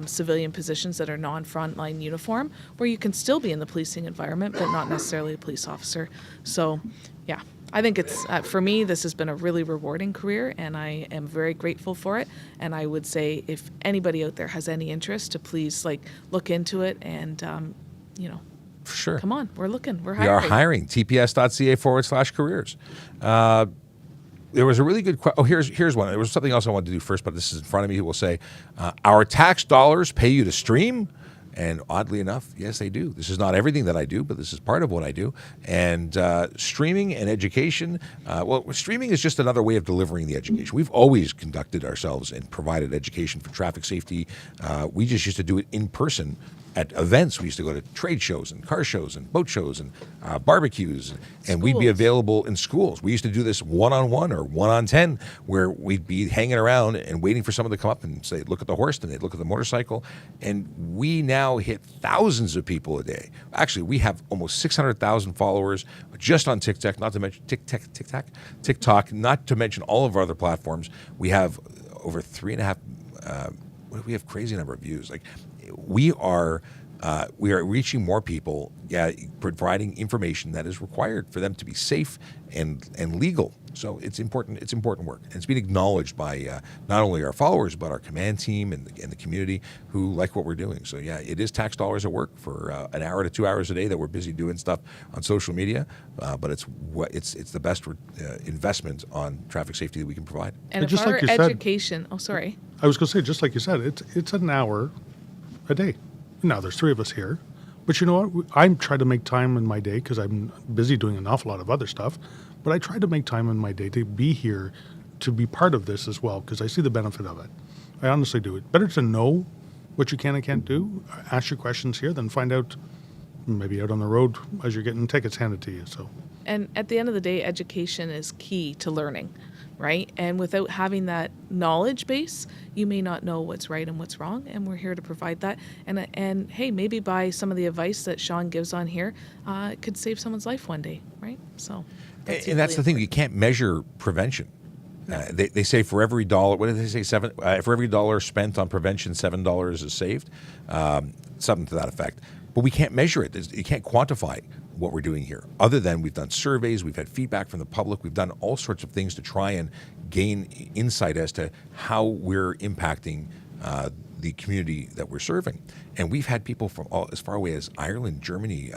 civilian positions that are non-frontline uniform, where you can still be in the policing environment, but not necessarily a police officer. So, yeah, I think it's, for me, this has been a really rewarding career, and I am very grateful for it. And I would say if anybody out there has any interest, to please look into it and, For sure. Come on, we're looking, we're hiring. We are hiring, tps.ca/careers. There was a really good question. Oh, here's one. There was something else I wanted to do first, but this is in front of me. We'll say, our tax dollars pay you to stream? And oddly enough, yes, they do. This is not everything that I do, but this is part of what I do. And streaming and education, streaming is just another way of delivering the education. We've always conducted ourselves and provided education for traffic safety. We just used to do it in person at events. We used to go to trade shows and car shows and boat shows and barbecues, and we'd be available in schools. We used to do this one-on-one or 1-on-10, where we'd be hanging around and waiting for someone to come up and say, look at the horse, and they'd look at the motorcycle. And we now hit thousands of people a day. Actually, we have almost 600,000 followers just on TikTok, not to mention TikTok, not to mention all of our other platforms. We have over 3.5, we have crazy number of views. We are we are reaching more people, providing information that is required for them to be safe and legal. So it's important. It's important work, and it's being acknowledged by not only our followers but our command team and the community who like what we're doing. So it is tax dollars at work for an hour to 2 hours a day that we're busy doing stuff on social media, but it's the best investment on traffic safety that we can provide. And just if our like you said- education, oh sorry, I was going to say, just like you said, it's an hour a day. Now, there's 3 of us here. But you know what? I try to make time in my day because I'm busy doing an awful lot of other stuff. But I try to make time in my day to be here, to be part of this as well, because I see the benefit of it. I honestly do. It's better to know what you can and can't do, ask your questions here, than find out maybe out on the road as you're getting tickets handed to you. So. and at the end of the day, education is key to learning, right? And without having that knowledge base, you may not know what's right and what's wrong, and we're here to provide that. And hey, maybe by some of the advice that Sean gives on here, it could save someone's life one day, right? So, and that's the thing, you can't measure prevention. They say for every dollar, what did they say? For every dollar spent on prevention, $7 is saved, something to that effect. But we can't measure it. You can't quantify what we're doing here. Other than we've done surveys, we've had feedback from the public, we've done all sorts of things to try and gain insight as to how we're impacting the community that we're serving. And we've had people from as far away as Ireland, Germany,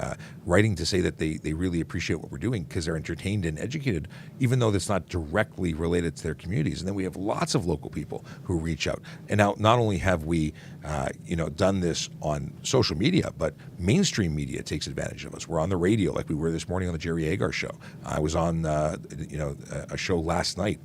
writing to say that they really appreciate what we're doing because they're entertained and educated, even though that's not directly related to their communities. And then we have lots of local people who reach out. And now not only have we done this on social media, but mainstream media takes advantage of us. We're on the radio like we were this morning on the Jerry Agar Show. I was on a show last night.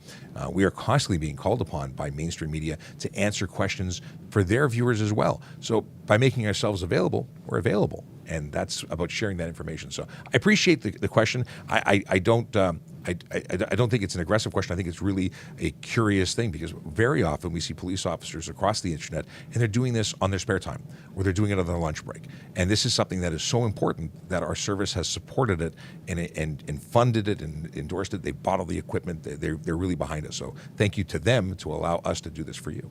We are constantly being called upon by mainstream media to answer questions for their viewers as well. So by making ourselves available, we're available, and that's about sharing that information. So I appreciate the question. I don't think it's an aggressive question. I think it's really a curious thing because very often we see police officers across the internet and they're doing this on their spare time or they're doing it on their lunch break. And this is something that is so important that our service has supported it and funded it and endorsed it. They bought all the equipment. They're really behind us. So thank you to them to allow us to do this for you.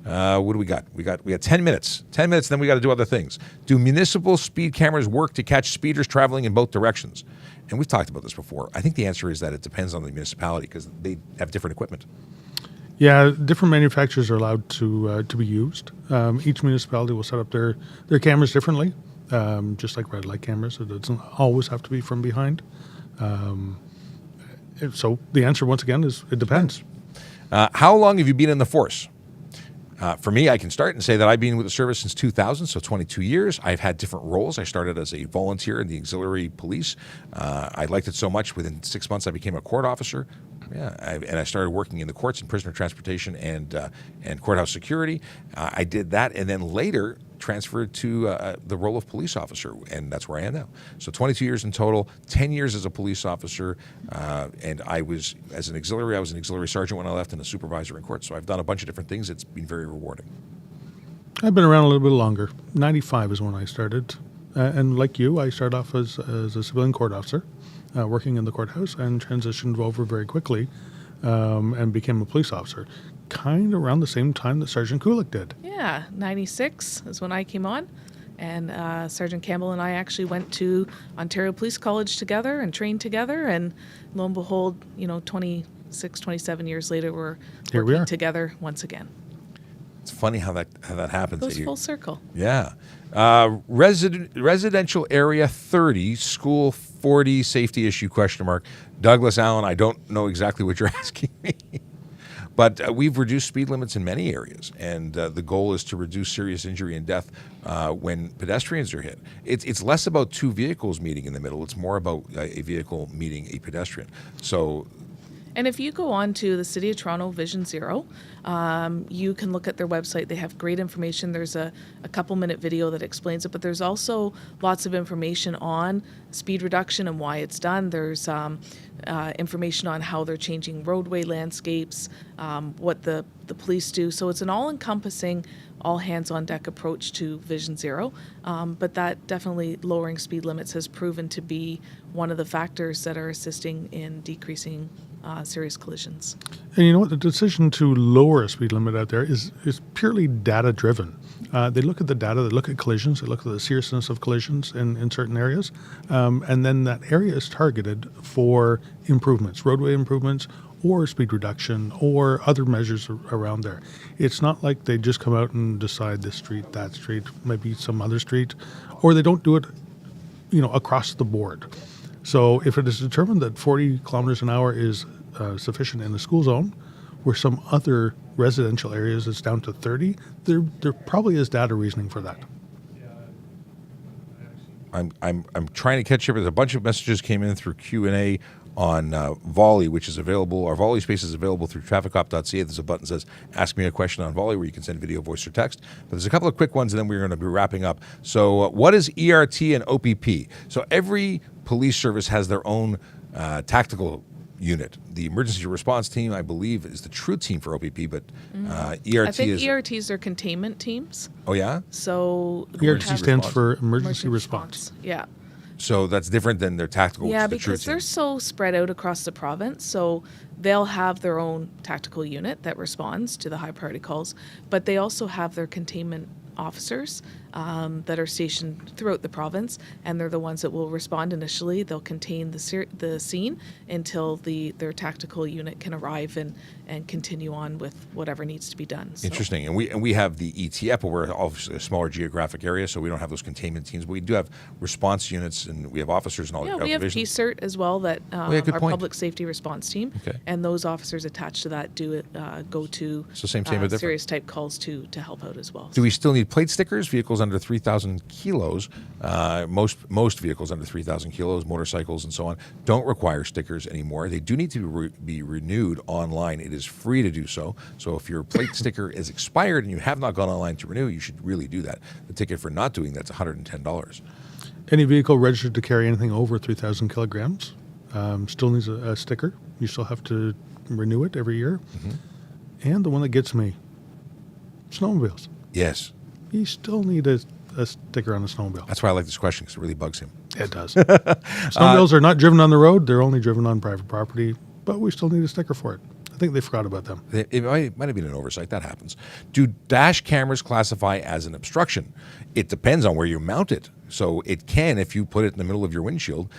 What do we got? We got 10 minutes. 10 minutes, then we got to do other things. Do municipal speed cameras work to catch speeders traveling in both directions? And we've talked about this before. I think the answer is that it depends on the municipality because they have different equipment. Yeah, different manufacturers are allowed to be used. Each municipality will set up their cameras differently, just like red light cameras. It doesn't always have to be from behind. So the answer, once again, is it depends. How long have you been in the force? For me, I can start and say that I've been with the service since 2000, so 22 years. I've had different roles. I started as a volunteer in the auxiliary police. I liked it so much, within 6 months I became a court officer. And I started working in the courts and prisoner transportation and courthouse security. I did that and then later transferred to the role of police officer, and that's where I am now. So 22 years in total, 10 years as a police officer, and I was an auxiliary sergeant when I left and a supervisor in court. So I've done a bunch of different things. It's been very rewarding. I've been around a little bit longer. 95 is when I started. And like you, I started off as a civilian court officer, working in the courthouse, and transitioned over very quickly and became a police officer, kind of around the same time that Sergeant Kulik did. Yeah, 96 is when I came on. And Sergeant Campbell and I actually went to Ontario Police College together and trained together. And lo and behold, 26, 27 years later, we're working together once again. It's funny how that happens. Goes full circle. Yeah. Residential area 30, school 40, safety issue ? Douglas Allen, I don't know exactly what you're asking me. But we've reduced speed limits in many areas, and the goal is to reduce serious injury and death when pedestrians are hit. It's less about two vehicles meeting in the middle. It's more about a vehicle meeting a pedestrian. So. And if you go on to the City of Toronto Vision Zero, you can look at their website. They have great information. There's a couple-minute video that explains it, but there's also lots of information on speed reduction and why it's done. There's information on how they're changing roadway landscapes, what the the police do. So it's an all-encompassing, all-hands-on-deck approach to Vision Zero. But that definitely lowering speed limits has proven to be one of the factors that are assisting in decreasing serious collisions. And you know what? The decision to lower a speed limit out there is purely data-driven. They look at the data, they look at collisions, they look at the seriousness of collisions in certain areas, and then that area is targeted for improvements, roadway improvements, or speed reduction, or other measures around there. It's not like they just come out and decide this street, that street, maybe some other street, or they don't do it, across the board. So if it is determined that 40 kilometers an hour is sufficient in the school zone, where some other residential areas it's down to 30, there probably is data reasoning for that. I'm trying to catch up. There's a bunch of messages came in through Q&A on Volley, which is available. Our Volley space is available through trafficcop.ca. There's a button that says Ask Me a Question on Volley, where you can send video, voice, or text. But there's a couple of quick ones, and then we're going to be wrapping up. So what is ERT and OPP? So every police service has their own tactical unit. The emergency response team, I believe, is the true team for OPP, but ERT I think is... ERTs are containment teams. Oh, yeah? So ERT stands for Emergency Response. Yeah. So that's different than their tactical. Yeah, the true because team. they're so spread out across the province. So they'll have their own tactical unit that responds to the high priority calls, but they also have their containment officers that are stationed throughout the province, and they're the ones that will respond initially. They'll contain the scene until their tactical unit can arrive and continue on with whatever needs to be done. So. Interesting. And we have the ETF, but we're obviously a smaller geographic area, so we don't have those containment teams. But we do have response units, and we have officers and all. Yeah, we have PCERT as well, that our public safety response team, and those officers attached to that do go to serious type calls to help out as well. Do we still need plate stickers? Vehicles under 3,000 kilos, most vehicles under 3,000 kilos, motorcycles and so on, don't require stickers anymore. They do need to be renewed online. It is free to do so. So if your plate sticker is expired and you have not gone online to renew, you should really do that. The ticket for not doing that's $110. Any vehicle registered to carry anything over 3,000 kilograms still needs a sticker. You still have to renew it every year. Mm-hmm. And the one that gets me, snowmobiles. Yes. You still need a sticker on a snowmobile. That's why I like this question, because it really bugs him. It does. Snowmobiles are not driven on the road. They're only driven on private property, but we still need a sticker for it. I think they forgot about them. It might have been an oversight. That happens. Do dash cameras classify as an obstruction? It depends on where you mount it. So it can, if you put it in the middle of your windshield.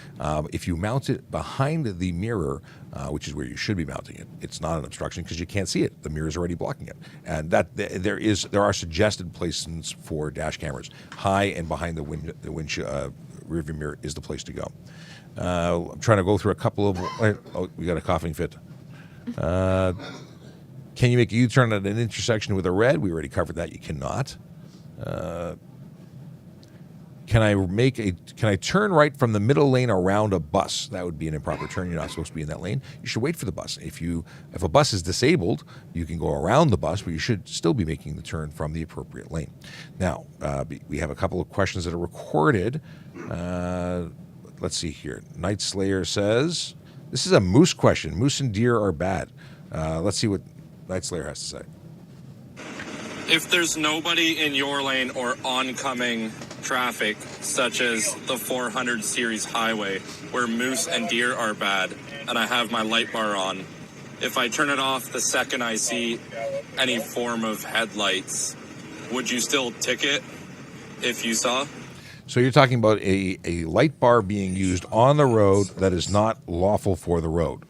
If you mount it behind the mirror, which is where you should be mounting it, it's not an obstruction because you can't see it. The mirror is already blocking it. And there are suggested places for dash cameras. High and behind the windshield rearview mirror is the place to go. I'm trying to go through a couple of. Oh, we got a coughing fit. Can you make a U-turn at an intersection with a red? We already covered that. You cannot. Can I turn right from the middle lane around a bus? That would be an improper turn. You're not supposed to be in that lane. You should wait for the bus. If a bus is disabled, you can go around the bus, but you should still be making the turn from the appropriate lane. Now, we have a couple of questions that are recorded. Let's see here. Night Slayer says, this is a moose question. Moose and deer are bad. Let's see what Night Slayer has to say. If there's nobody in your lane or oncoming traffic, such as the 400 series highway, where moose and deer are bad, and I have my light bar on, if I turn it off the second I see any form of headlights, would you still ticket if you saw? So you're talking about a light bar being used on the road that is not lawful for the road,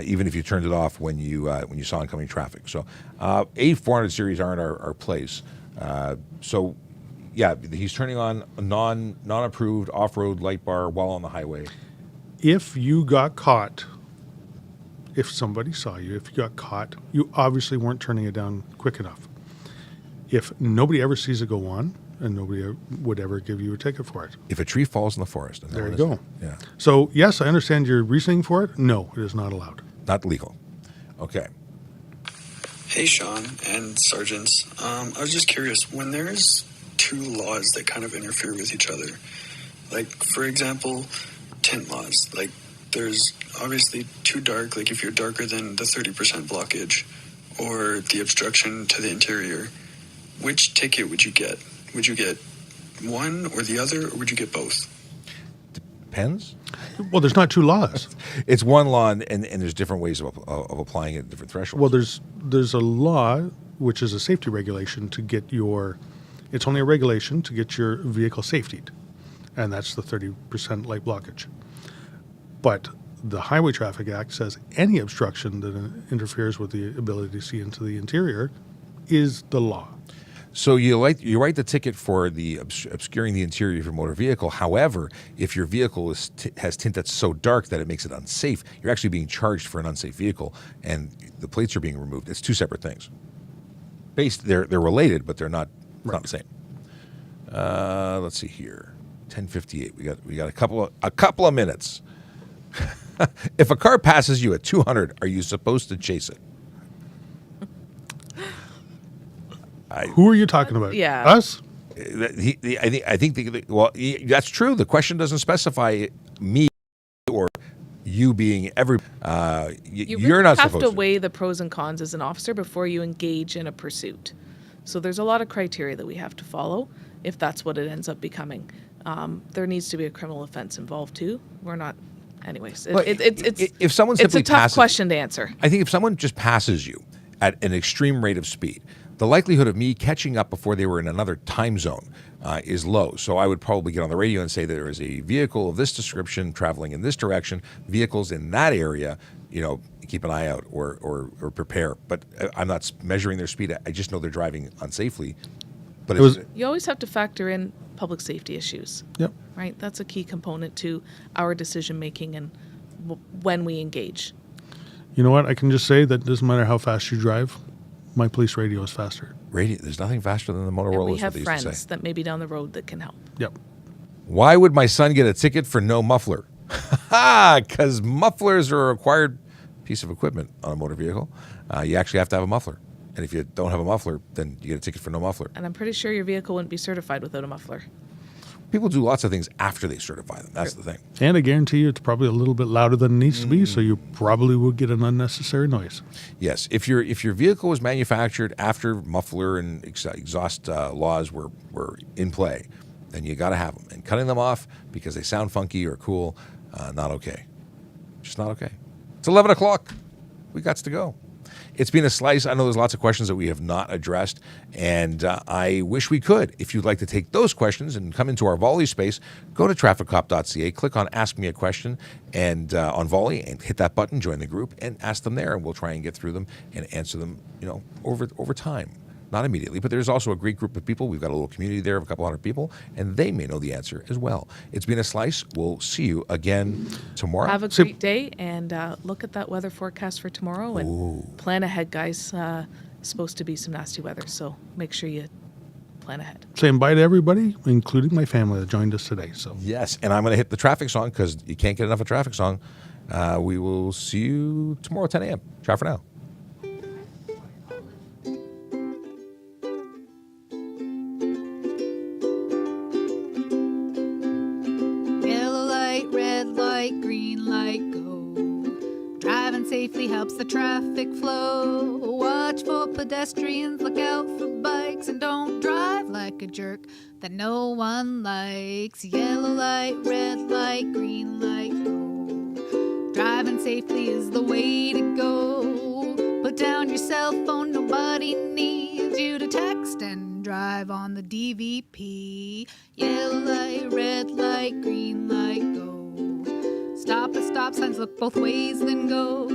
even if you turned it off when you saw oncoming traffic. So a 400 series aren't our place. So yeah, he's turning on a non-approved off-road light bar while on the highway. If you got caught, if somebody saw you, if you got caught, you obviously weren't turning it down quick enough. If nobody ever sees it go on, and nobody would ever give you a ticket for it. If a tree falls in the forest. There you go. Yeah. So, yes, I understand your reasoning for it. No, it is not allowed. Not legal. Okay. Hey, Sean and Sergeants. I was just curious, when there's two laws that kind of interfere with each other, like, for example, tint laws, like, there's obviously too dark, like if you're darker than the 30% blockage, or the obstruction to the interior, which ticket would you get? Would you get one or the other, or would you get both? Depends. Well, there's not two laws. It's one law, and there's different ways of applying it at different thresholds. Well, there's a law, which is a safety regulation to get your, it's only a regulation to get your vehicle safetied, and that's the 30% light blockage. But the Highway Traffic Act says any obstruction that interferes with the ability to see into the interior is the law. So you write the ticket for the obscuring the interior of your motor vehicle. However, if your vehicle has tint that's so dark that it makes it unsafe, you're actually being charged for an unsafe vehicle, and the plates are being removed. It's two separate things. They're related, but they're not the same. Let's see here, 10:58. We got a couple of minutes. If a car passes you at 200, are you supposed to chase it? Who are you talking about? Yeah. Us? I think that's true. The question doesn't specify me or you being every. You're not supposed to. You have to weigh the pros and cons as an officer before you engage in a pursuit. So there's a lot of criteria that we have to follow if that's what it ends up becoming. There needs to be a criminal offense involved too. We're not. Anyways, if someone it's simply a tough passes, question to answer. I think if someone just passes you at an extreme rate of speed, the likelihood of me catching up before they were in another time zone is low. So I would probably get on the radio and say there is a vehicle of this description traveling in this direction, vehicles in that area, keep an eye out or prepare. But I'm not measuring their speed. I just know they're driving unsafely. But you always have to factor in public safety issues. Yep. Right? That's a key component to our decision making and when we engage. You know what? I can just say that it doesn't matter how fast you drive, my police radio is faster. There's nothing faster than the Motorola. And we have friends that may be down the road that can help. Yep. Why would my son get a ticket for no muffler? Because mufflers are a required piece of equipment on a motor vehicle. You actually have to have a muffler. And if you don't have a muffler, then you get a ticket for no muffler. And I'm pretty sure your vehicle wouldn't be certified without a muffler. People do lots of things after they certify them. That's the thing. And I guarantee you it's probably a little bit louder than it needs to be, so you probably would get an unnecessary noise. Yes. If your vehicle was manufactured after muffler and exhaust laws were in play, then you got to have them. And cutting them off because they sound funky or cool, not okay. Just not okay. It's 11 o'clock. We got to go. It's been a slice. I know there's lots of questions that we have not addressed, and I wish we could. If you'd like to take those questions and come into our Volley space, go to trafficcop.ca, click on Ask Me a Question and on Volley, and hit that button, join the group, and ask them there, and we'll try and get through them and answer them, over time. Not immediately, but there's also a great group of people. We've got a little community there of a couple hundred people, and they may know the answer as well. It's been a slice. We'll see you again tomorrow. Have a great day, and look at that weather forecast for tomorrow, and plan ahead, guys. Supposed to be some nasty weather, so make sure you plan ahead. Saying bye to everybody, including my family that joined us today. So yes, and I'm going to hit the traffic song because you can't get enough of traffic song. We will see you tomorrow at 10 a.m. Ciao for now. Safely helps the traffic flow. Watch for pedestrians, look out for bikes, and don't drive like a jerk that no one likes. Yellow light, red light, green light, go. Driving safely is the way to go. Put down your cell phone, nobody needs you to text and drive on the DVP. Yellow light, red light, green light, go. Stop at stop signs, look both ways, then go.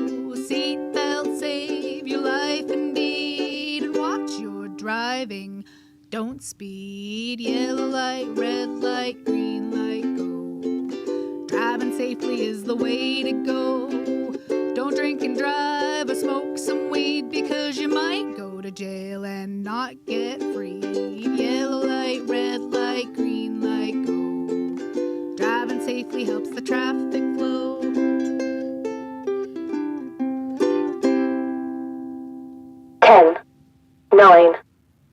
Seatbelt, save your life indeed. And watch your driving, don't speed. Yellow light, red light, green light, go. Driving safely is the way to go. Don't drink and drive or smoke some weed, because you might go to jail and not get freed. Yellow light, red light, green light, go. Driving safely helps the traffic flow. 10, 9,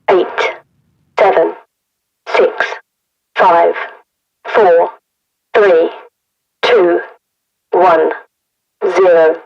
8, 7, 6, 5, 4, 3, 2, 1, 0.